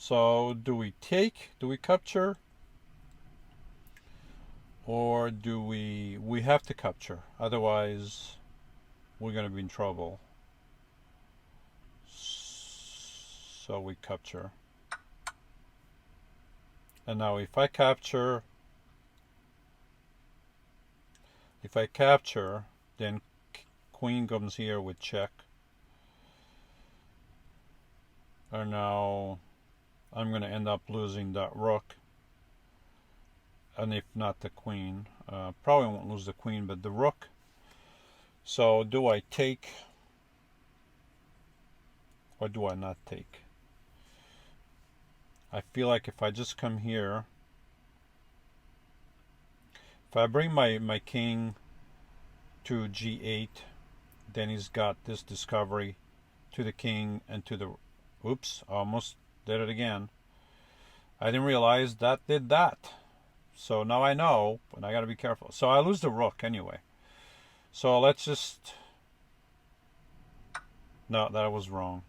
So do we take? Do we capture? Or do we have to capture? Otherwise, we're going to be in trouble. So we capture. And now if I capture, then queen comes here with check. And now I'm going to end up losing that rook. And if not the queen, probably won't lose the queen, but the rook. So do I take or do I not take? I feel like if I just come here, if I bring my king to g8, then he's got this discovery to the king and to the, oops, almost did it again. I didn't realize that did that. So now I know, but I got to be careful. So I lose the rook anyway. So let's just, no, that was wrong.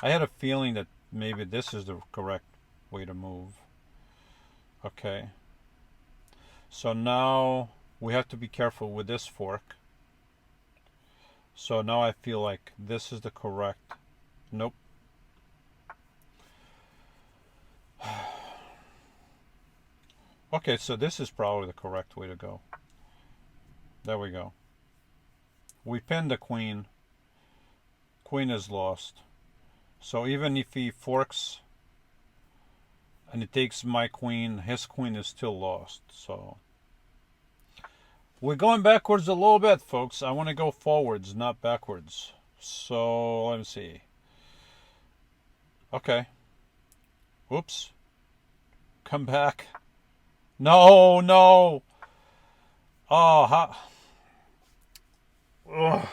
I had a feeling that maybe this is the correct way to move. Okay. So now we have to be careful with this fork. So now I feel like this is the correct, nope. Okay, so this is probably the correct way to go. There we go. We pinned the queen. Queen is lost. So even if he forks and he takes my queen, his queen is still lost. So we're going backwards a little bit, folks. I want to go forwards, not backwards. So let me see. Okay. Whoops. Come back. No, no. Oh, ugh.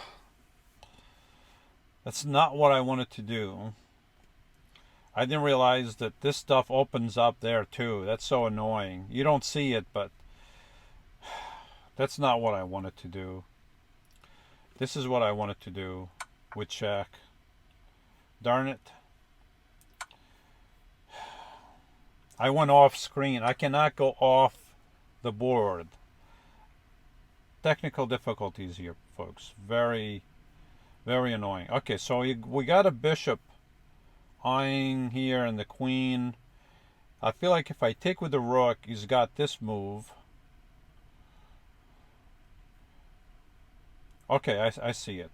That's not what I wanted to do. I didn't realize that this stuff opens up there too. That's so annoying. You don't see it, but that's not what I wanted to do. This is what I wanted to do with check. Darn it. I went off screen. I cannot go off the board. Technical difficulties here, folks. Very, very annoying. Okay, so we got a bishop eyeing here and the queen. I feel like if I take with the rook, he's got this move. Okay, I see it.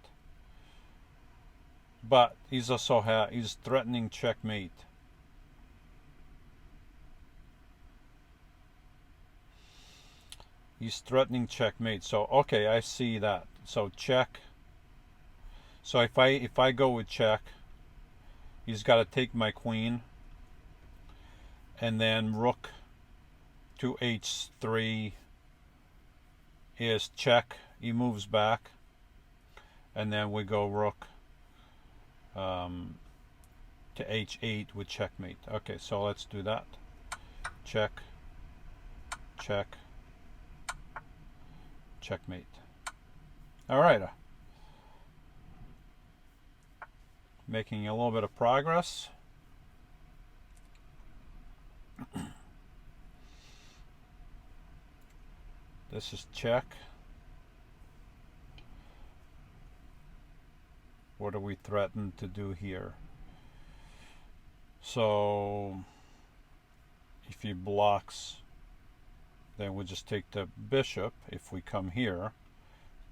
But he's also he's threatening checkmate. He's threatening checkmate. So okay, I see that. So check. So if I go with check, he's got to take my queen, and then rook to h3 is check. He moves back, and then we go rook to h8 with checkmate. Okay, so let's do that. Check, check, checkmate. All right. Making a little bit of progress. This is check. What are we threatened to do here? So if he blocks, then we'll just take the bishop if we come here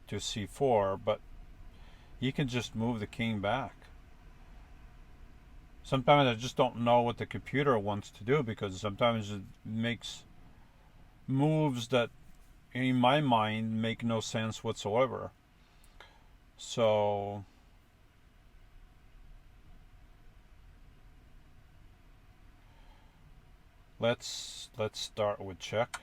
to c4, but he can just move the king back. Sometimes I just don't know what the computer wants to do, because sometimes it makes moves that in my mind make no sense whatsoever. So let's start with check.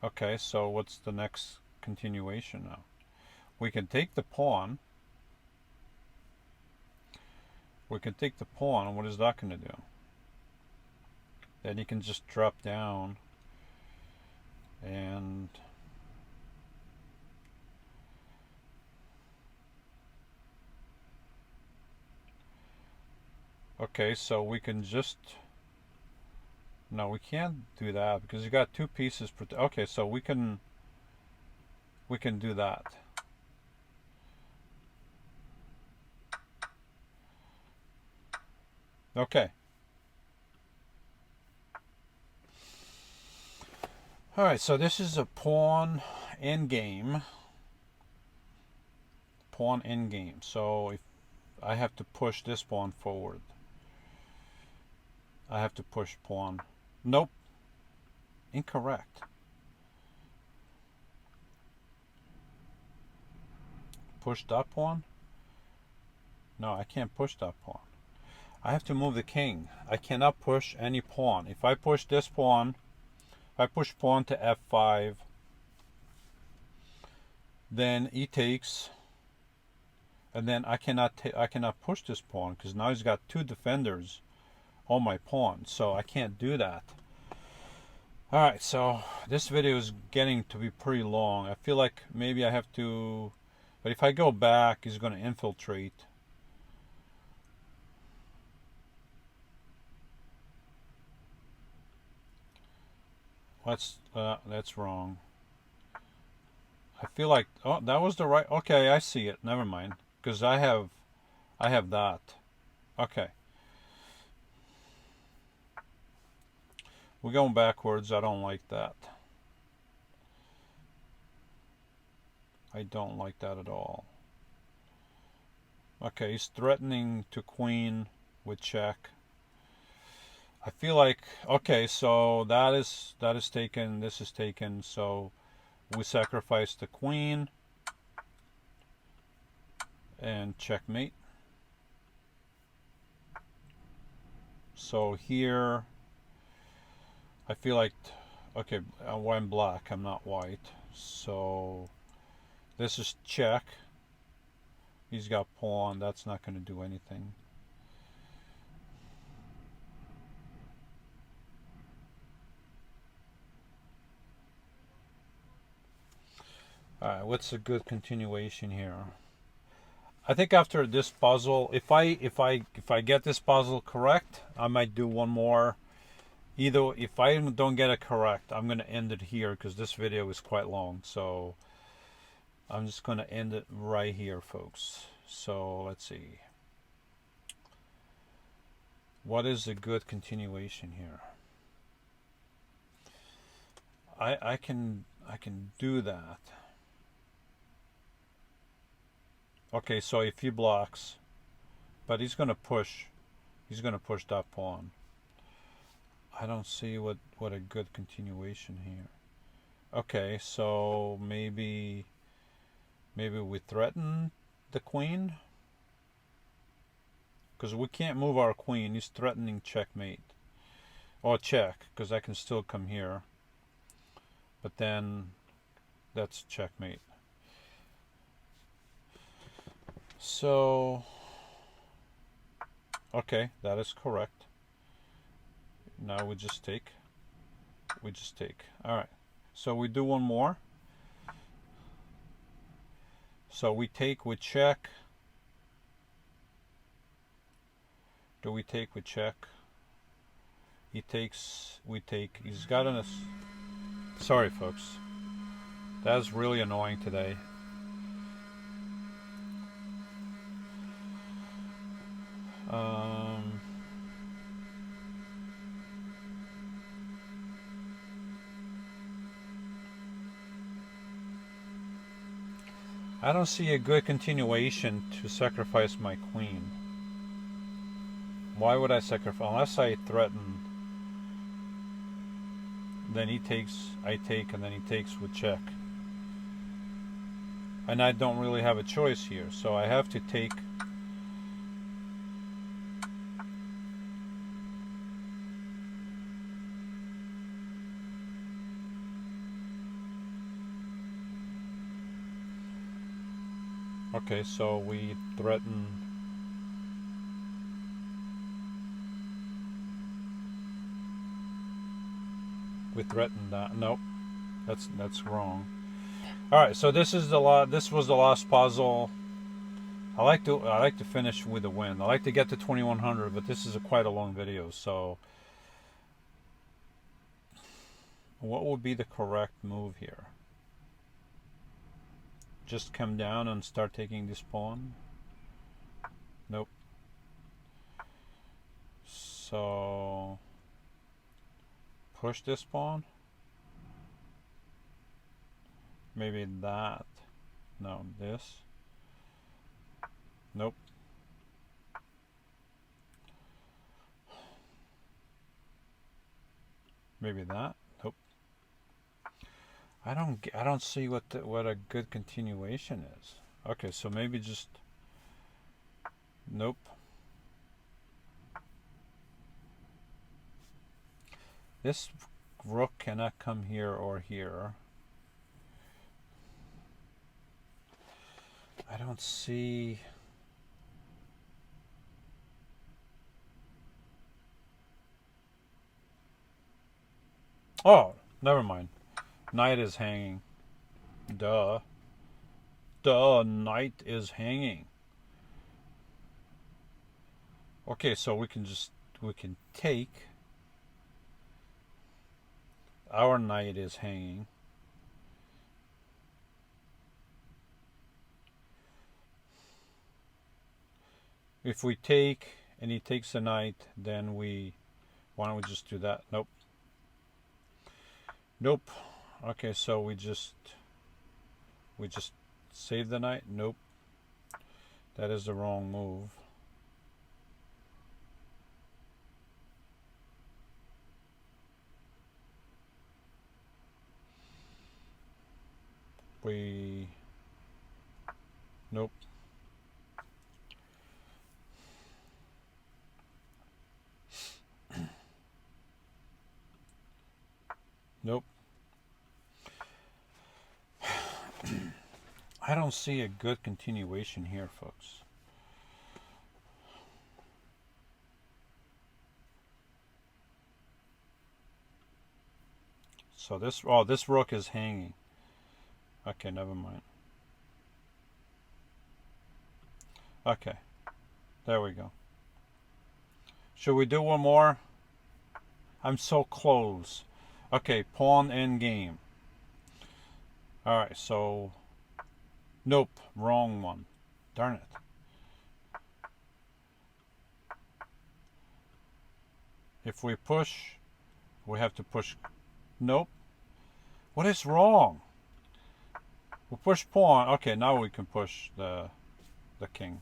Okay, so what's the next continuation now? We can take the pawn. We can take the pawn, and what is that going to do? Then you can just drop down and okay, so we can just, no, we can't do that because you got two pieces per, okay, so we can do that. Okay. All right, so this is a pawn endgame. Pawn endgame. So if I have to push this pawn forward, I have to push pawn. Nope. Incorrect. Push that pawn? No, I can't push that pawn. I have to move the king. I cannot push any pawn. If I push this pawn, if I push pawn to f5, then he takes, and then I cannot push this pawn because now he's got two defenders on my pawn, so I can't do that. All right, so this video is getting to be pretty long. I feel like maybe I have to, but if I go back, he's going to infiltrate. That's wrong. I feel like, oh, that was the right, okay, I see it. Never mind, because I have that. Okay. We're going backwards. I don't like that. I don't like that at all. Okay, he's threatening to queen with check. I feel like, okay, so that is taken, this is taken, so we sacrifice the queen and checkmate. So here I feel like, okay, I'm black, I'm not white, so this is check. He's got pawn, that's not going to do anything. Alright, what's a good continuation here? I think after this puzzle, if I get this puzzle correct, I might do one more. Either if I don't get it correct, I'm going to end it here because this video is quite long. So I'm just going to end it right here, folks. So let's see. What is a good continuation here? I can do that. Okay, so if he blocks, but he's going to push that pawn. I don't see what a good continuation here. Okay, so maybe we threaten the queen, because we can't move our queen. He's threatening checkmate or check, because I can still come here, but then that's checkmate. So okay, that is correct. Now we just take. All right, so we do one more. So we take with check. Do we take with check? He takes, we take. He's got an, sorry folks, that's really annoying today. Um, I don't see a good continuation to sacrifice my queen. Why would I sacrifice? Unless I threaten, then he takes, I take, and then he takes with check. And I don't really have a choice here, so I have to take. Okay, so we threaten. We threaten that. Nope, that's wrong. All right, so this is the This was the last puzzle. I like to finish with a win. I like to get to 2100, but this is quite a long video. So, what would be the correct move here? Just come down and start taking this pawn? Nope. So, push this pawn? Maybe that. No, this. Nope. Maybe that. Nope. I don't see what a good continuation is. Okay, so maybe just. Nope. This rook cannot come here or here. I don't see. Oh, never mind. Knight is hanging. Duh. Duh, knight is hanging. Okay, so we can take. Our knight is hanging. If we take and he takes the knight, then why don't we just do that? Nope. Nope. Okay, so we just save the knight? Nope. That is the wrong move. Nope. Nope. I don't see a good continuation here, folks. So this rook is hanging. Okay, never mind. Okay, there we go. Should we do one more? I'm so close. Okay, pawn end game. All right, so nope, wrong one. Darn it. If we push, we have to push. Nope. What is wrong? We push pawn. Okay, now we can push the king.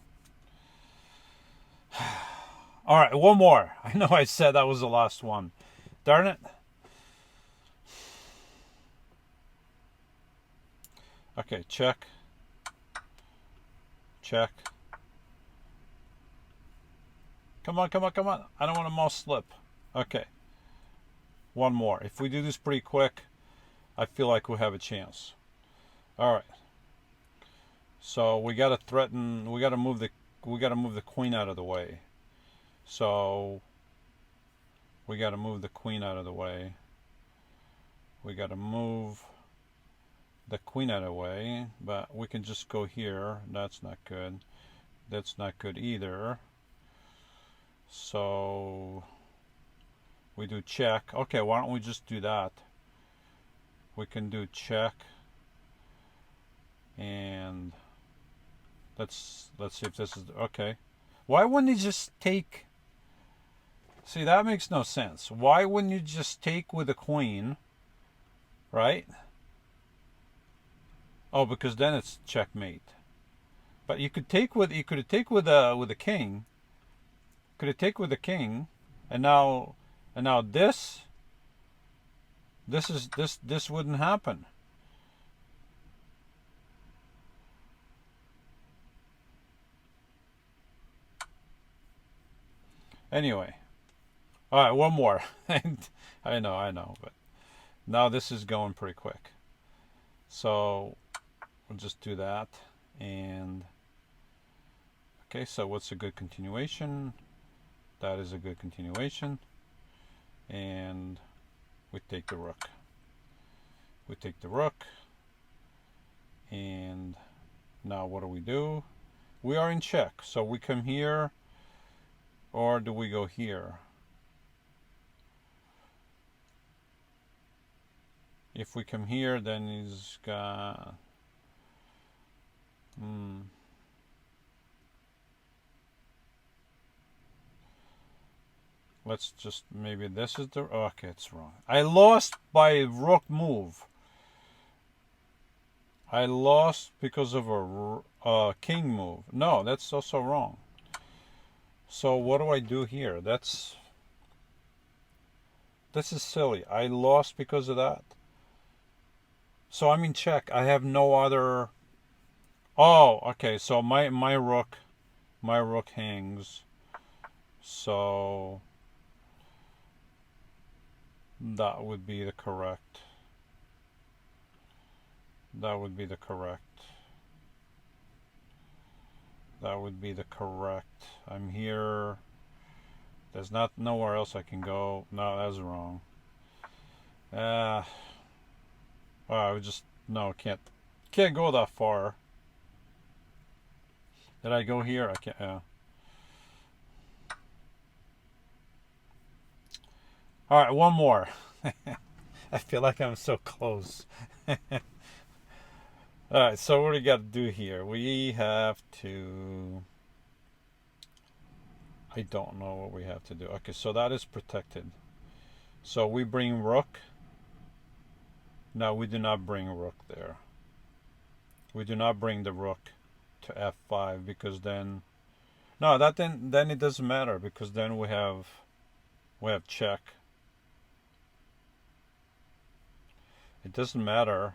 All right, one more. I know I said that was the last one. Darn it. Okay, check. Check. Come on, come on, come on. I don't want a mouse slip. Okay. One more. If we do this pretty quick, I feel like we have a chance. All right. So we got to threaten. We got to move the queen out of the way. So we got to move the queen out of the way. We got to move the queen out of the way, but we can just go here. That's not good. That's not good either. So we do check. Okay, why don't we just do that? We can do check, and let's see if this is okay. Why wouldn't you just take... See, that makes no sense. Why wouldn't you just take with the queen, right? Oh, because then it's checkmate. But you could take with the king. Could have take with the king, and now this wouldn't happen. Anyway, all right, one more. I know, but now this is going pretty quick. So we'll just do that. And okay, so what's a good continuation? That is a good continuation. And we take the rook. We take the rook. And now what do? We are in check. So we come here, or do we go here? If we come here, then he's got... Let's just... Maybe this is the... Okay, it's wrong. I lost by rook move. I lost because of a king move. No, that's also wrong. So what do I do here? This is silly. I lost because of that. So I'm in check. I have no other... Oh, okay. So my rook hangs. So that would be the correct. That would be the correct. I'm here. There's nowhere else I can go. No, that's wrong. I would just... No, can't go that far. Did I go here? I can't... All right, one more. I feel like I'm so close. Alright, so what do we got to do here? We have to... I don't know what we have to do. Okay, so that is protected. So we bring rook. No, we do not bring rook there. We do not bring the rook to f5 because then... No, then it doesn't matter because then we have check. It doesn't matter.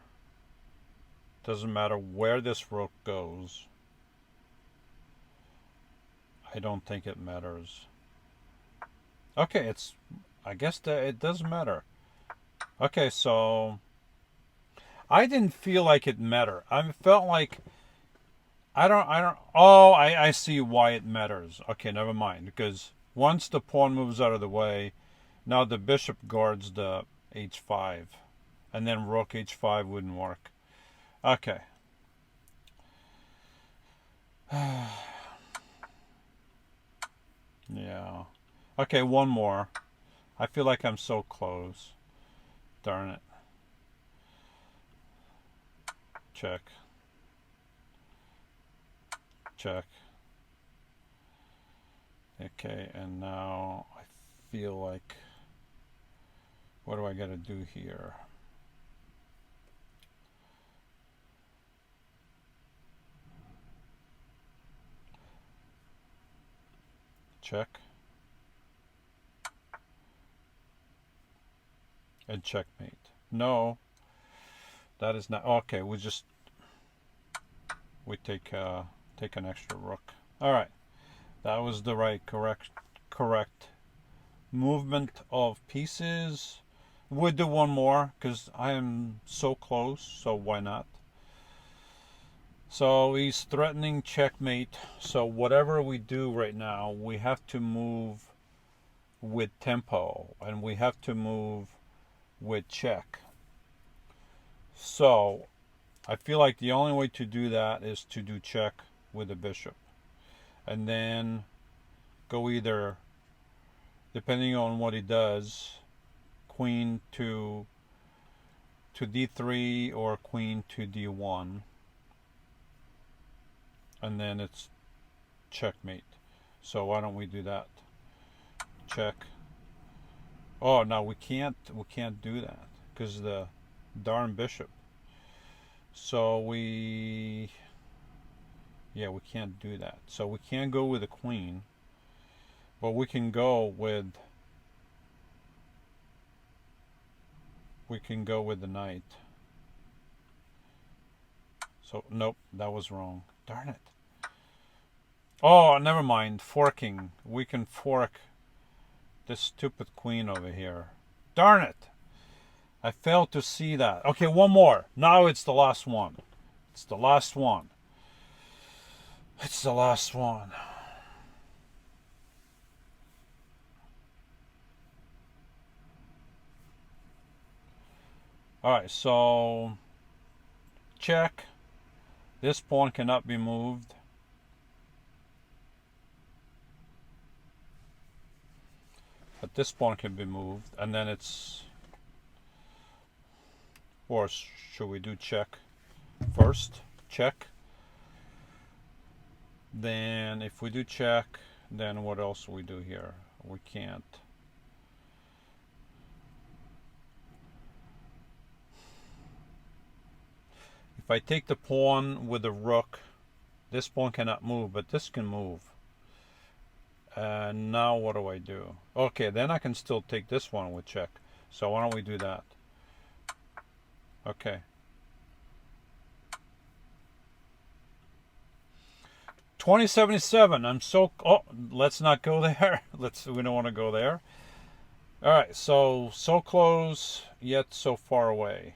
Doesn't matter where this rook goes. I don't think it matters. Okay, I guess that it does matter. Okay, so I didn't feel like it mattered. I felt like I don't. Oh, I see why it matters. Okay, never mind. Because once the pawn moves out of the way, now the bishop guards the h5, and then rook h5 wouldn't work. Okay. Yeah. Okay, one more. I feel like I'm so close. Darn it. Check. Check. Okay, and now I feel like... What do I got to do here? Check. And checkmate. No, that is not... Okay, we take an extra rook. All right, that was the correct movement of pieces. We'll do one more because I am so close, so why not? So he's threatening checkmate. So whatever we do right now, we have to move with tempo and we have to move with check. So I feel like the only way to do that is to do check with the bishop. And then go either, depending on what he does, queen to d3 or queen to d1. And then it's checkmate. So why don't we do that? Check. Oh, no, we can't do that because the darn bishop. So we can't do that. So we can't go with the queen, but we can go with the knight. So nope, that was wrong. Darn it. Oh, never mind. Forking. We can fork this stupid queen over here. Darn it. I failed to see that. Okay, one more. Now it's the last one. It's the last one. It's the last one. Alright, so check. This pawn cannot be moved. But this pawn can be moved, and then it's... Or should we do check first? Check. Then if we do check, then what else do we do here? We can't. If I take the pawn with the rook, this pawn cannot move, but this can move. And now what do I do? Okay, then I can still take this one with check. So why don't we do that? Okay. 2077. I'm so... Oh, let's not go there. We don't want to go there. All right, so close, yet so far away.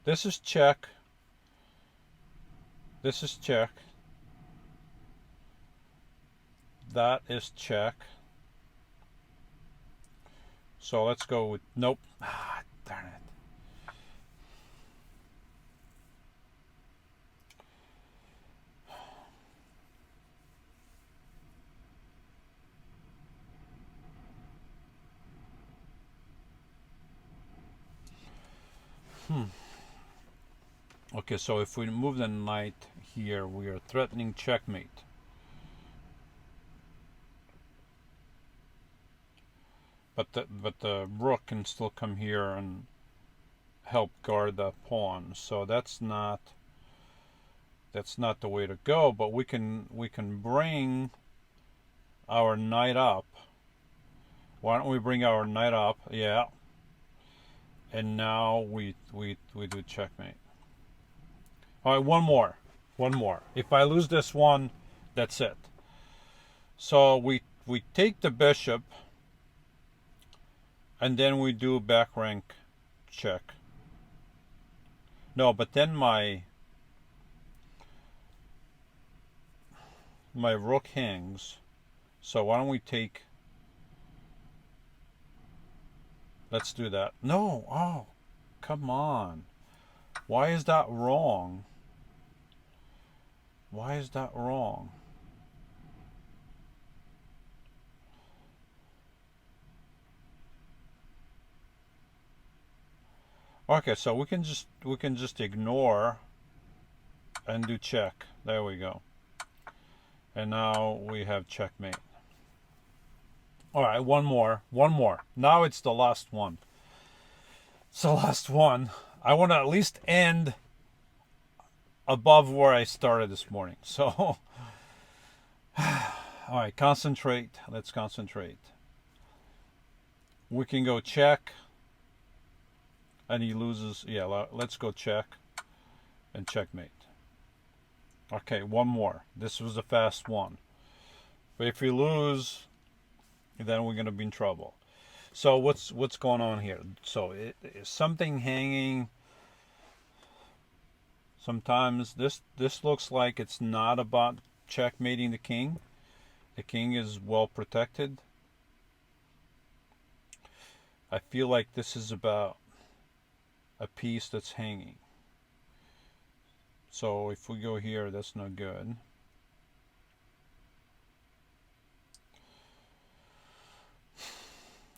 This is check. This is check. That is check. So let's go with... Nope. Ah, darn it. Okay, so if we move the knight here, we are threatening checkmate. But the rook can still come here and help guard the pawn. So that's not the way to go. But we can bring our knight up. Why don't we bring our knight up? Yeah. And now we do checkmate. All right, one more. If I lose this one, that's it. So we take the bishop, and then we do back rank check. No, but then my rook hangs. So why don't we take... Let's do that. No, oh, come on. Why is that wrong? Why is that wrong? Okay, so we can just ignore and do check. There we go. And now we have checkmate. All right, one more. Now it's the last one. It's the last one. I want to at least end above where I started this morning. So, all right, concentrate. Let's concentrate. We can go check. And he loses. Yeah, let's go check and checkmate. Okay, one more. This was a fast one. But if we lose, then we're going to be in trouble. So what's going on here? So is something hanging. Sometimes this looks like it's not about checkmating the king. The king is well protected. I feel like this is about a piece that's hanging. So if we go here, that's no good.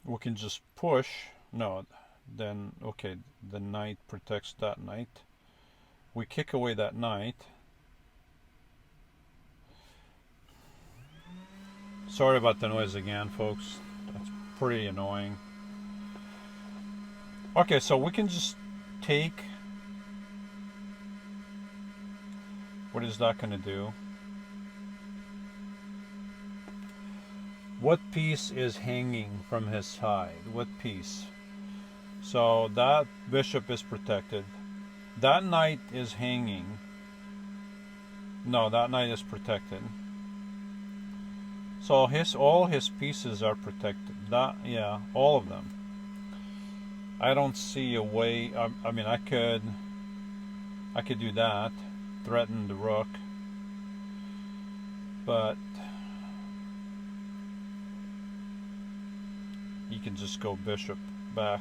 We can just push. No, then okay, the knight protects that knight. We kick away that knight. Sorry about the noise again, folks. That's pretty annoying. Okay, so we can just take... What is that going to do? What piece is hanging from his side? What piece? So that bishop is protected. That knight is hanging. No, that knight is protected. So all his pieces are protected. That, yeah, all of them. I don't see a way. I mean, I could do that, threaten the rook, but you can just go bishop back.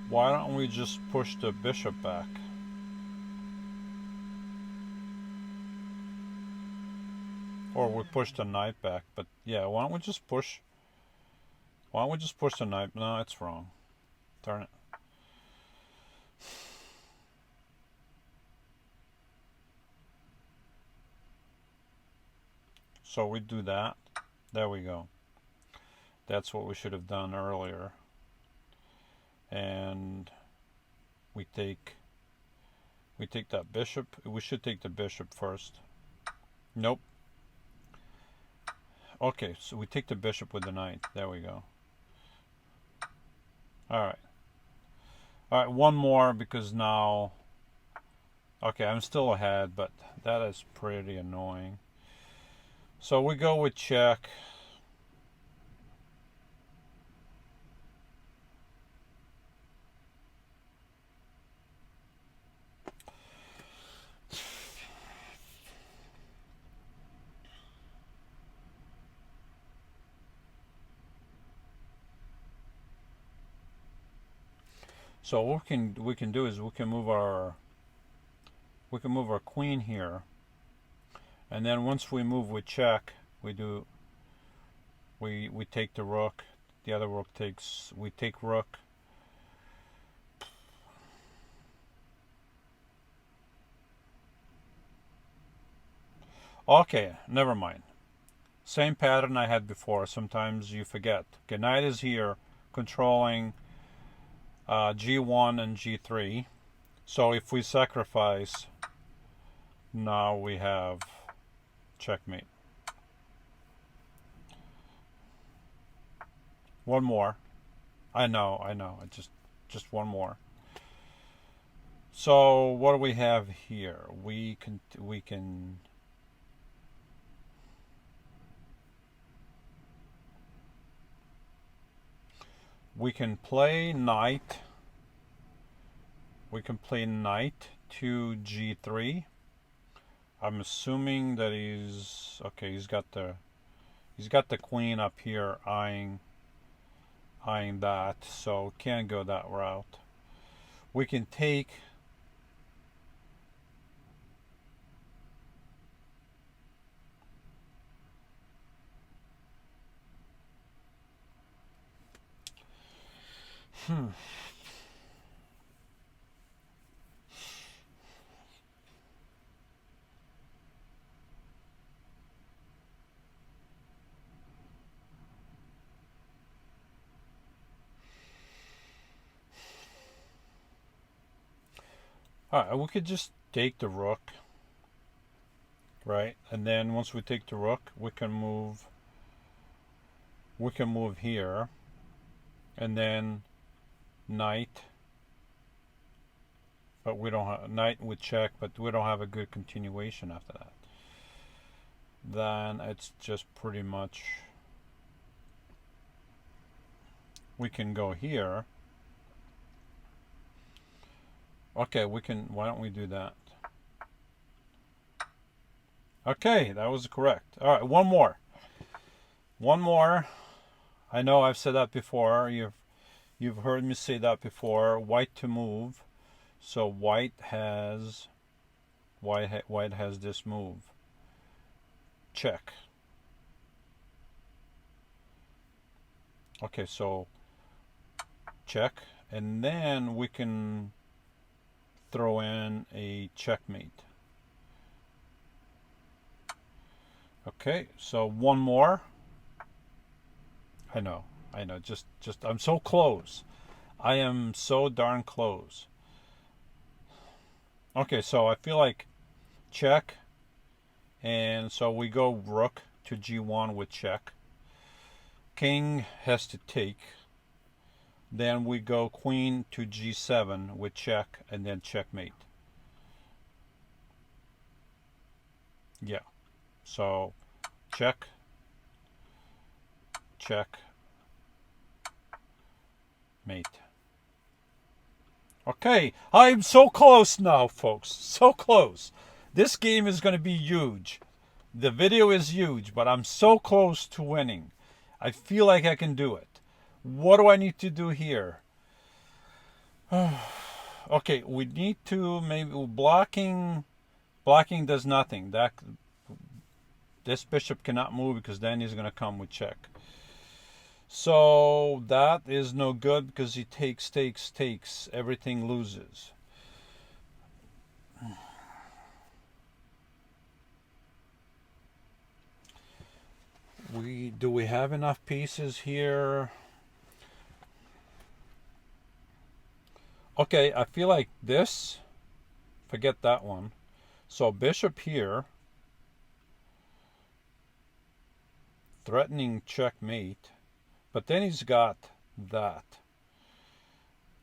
Why don't we just push the bishop back? Or we push the knight back, but yeah, why don't we just push the knight? No, it's wrong. Darn it. So we do that. There we go. That's what we should have done earlier. And we take that bishop. We should take the bishop first. Nope. Okay, so we take the bishop with the knight. There we go. Alright. Alright, one more, because now... Okay, I'm still ahead, but that is pretty annoying. So we go with check. So what we can do is we can move our queen here, and then once we move with check, we take the rook. The other rook takes. We take rook. Okay, never mind. Same pattern I had before. Sometimes you forget. Okay, knight is here, controlling G1 and G3. So if we sacrifice, now we have checkmate. One more. I know. Just one more. So what do we have here? We can play knight. We can play knight to G3. I'm assuming that he's okay. He's got the queen up here eyeing that, so can't go that route. We can take. Alright, we could just take the rook, right? And then once we take the rook, we can move here, and then knight. But we don't have knight with check, but we don't have a good continuation after that. Then it's just pretty much we can go here. Okay, we can. Why don't we do that? Okay, that was correct. All right, one more. One more. I know I've said that before. You've heard me say that before. White to move. So white has this move. Check. Okay, so check, and then we can throw in a checkmate. Okay, so one more. I know, just I'm so close. I am so darn close. Okay, so I feel like check, and so we go rook to g1 with check. King has to take. Then we go queen to g7 with check, and then checkmate. Yeah. So check, check, mate. Okay, I'm so close now, folks. So close. This game is going to be huge. The video is huge, but I'm so close to winning. I feel like I can do it. What do I need to do here? Okay, we need to maybe blocking. Blocking does nothing. This bishop cannot move because then he's going to come with check. So that is no good because he takes, everything loses. Do we have enough pieces here? Okay, I feel like this, forget that one. So bishop here, threatening checkmate, but then he's got that.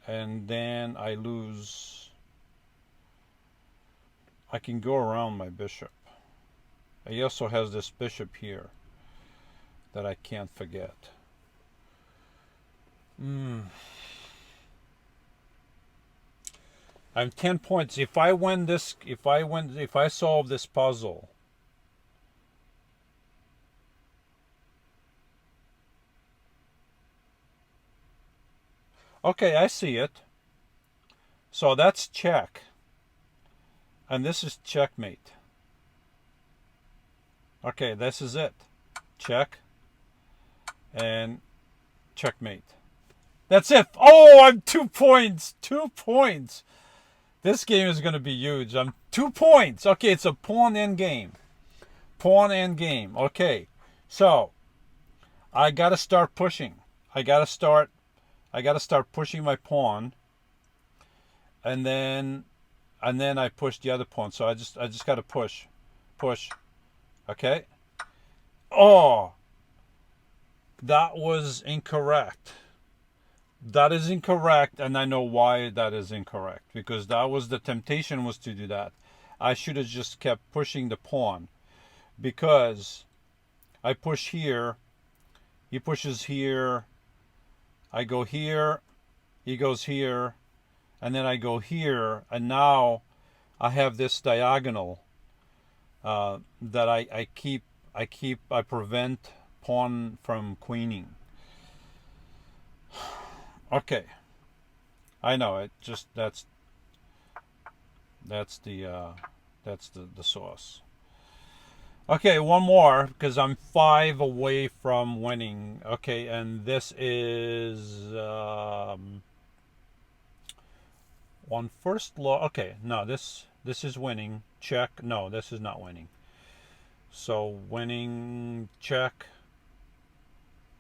And then I lose. I can go around my bishop. He also has this bishop here that I can't forget. I'm 10 points. If I solve this puzzle, okay, I see it. So that's check. And this is checkmate. Okay, this is it. Check. And checkmate. That's it. Oh, I'm 2 points. 2 points. This game is going to be huge. I'm 2 points. Okay, it's a pawn end game. Pawn end game. Okay. So, I got to start pushing. I got to start pushing my pawn. And then I push the other pawn. So I just got to push. Push. Okay? Oh. That was incorrect. That is incorrect, and I know why that is incorrect. Because that was the temptation, was to do that. I should have just kept pushing the pawn. Because I push here, he pushes here, I go here, he goes here, and then I go here, and now I have this diagonal that I prevent pawn from queening. Okay, I know it. Just that's the sauce. Okay, one more because I'm 5 away from winning. Okay, and this is on first law. Okay, no, this is winning. Check. No, this is not winning. So winning, check,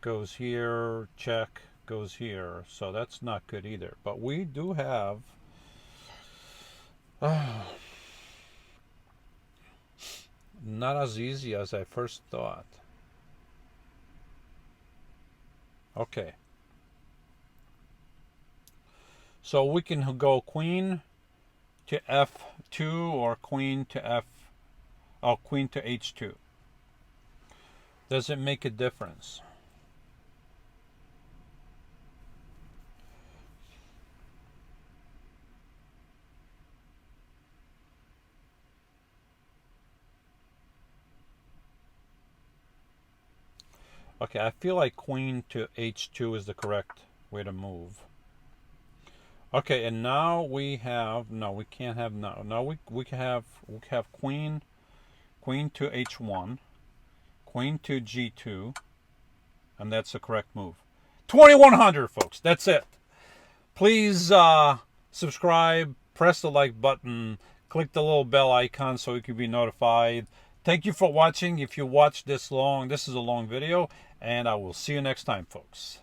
goes here, check, goes here. So that's not good either. But we do have not as easy as I first thought. Okay. So we can go queen to f2 or queen to queen to h2. Does it make a difference? Okay, I feel like queen to h2 is the correct way to move. Okay, and now we have, no, we can't have, no, we can have queen to h1, queen to g2, and that's the correct move. 2100, folks, that's it. Please subscribe, press the like button, click the little bell icon so you can be notified. Thank you for watching. If you watched this long, this is a long video, and I will see you next time, folks.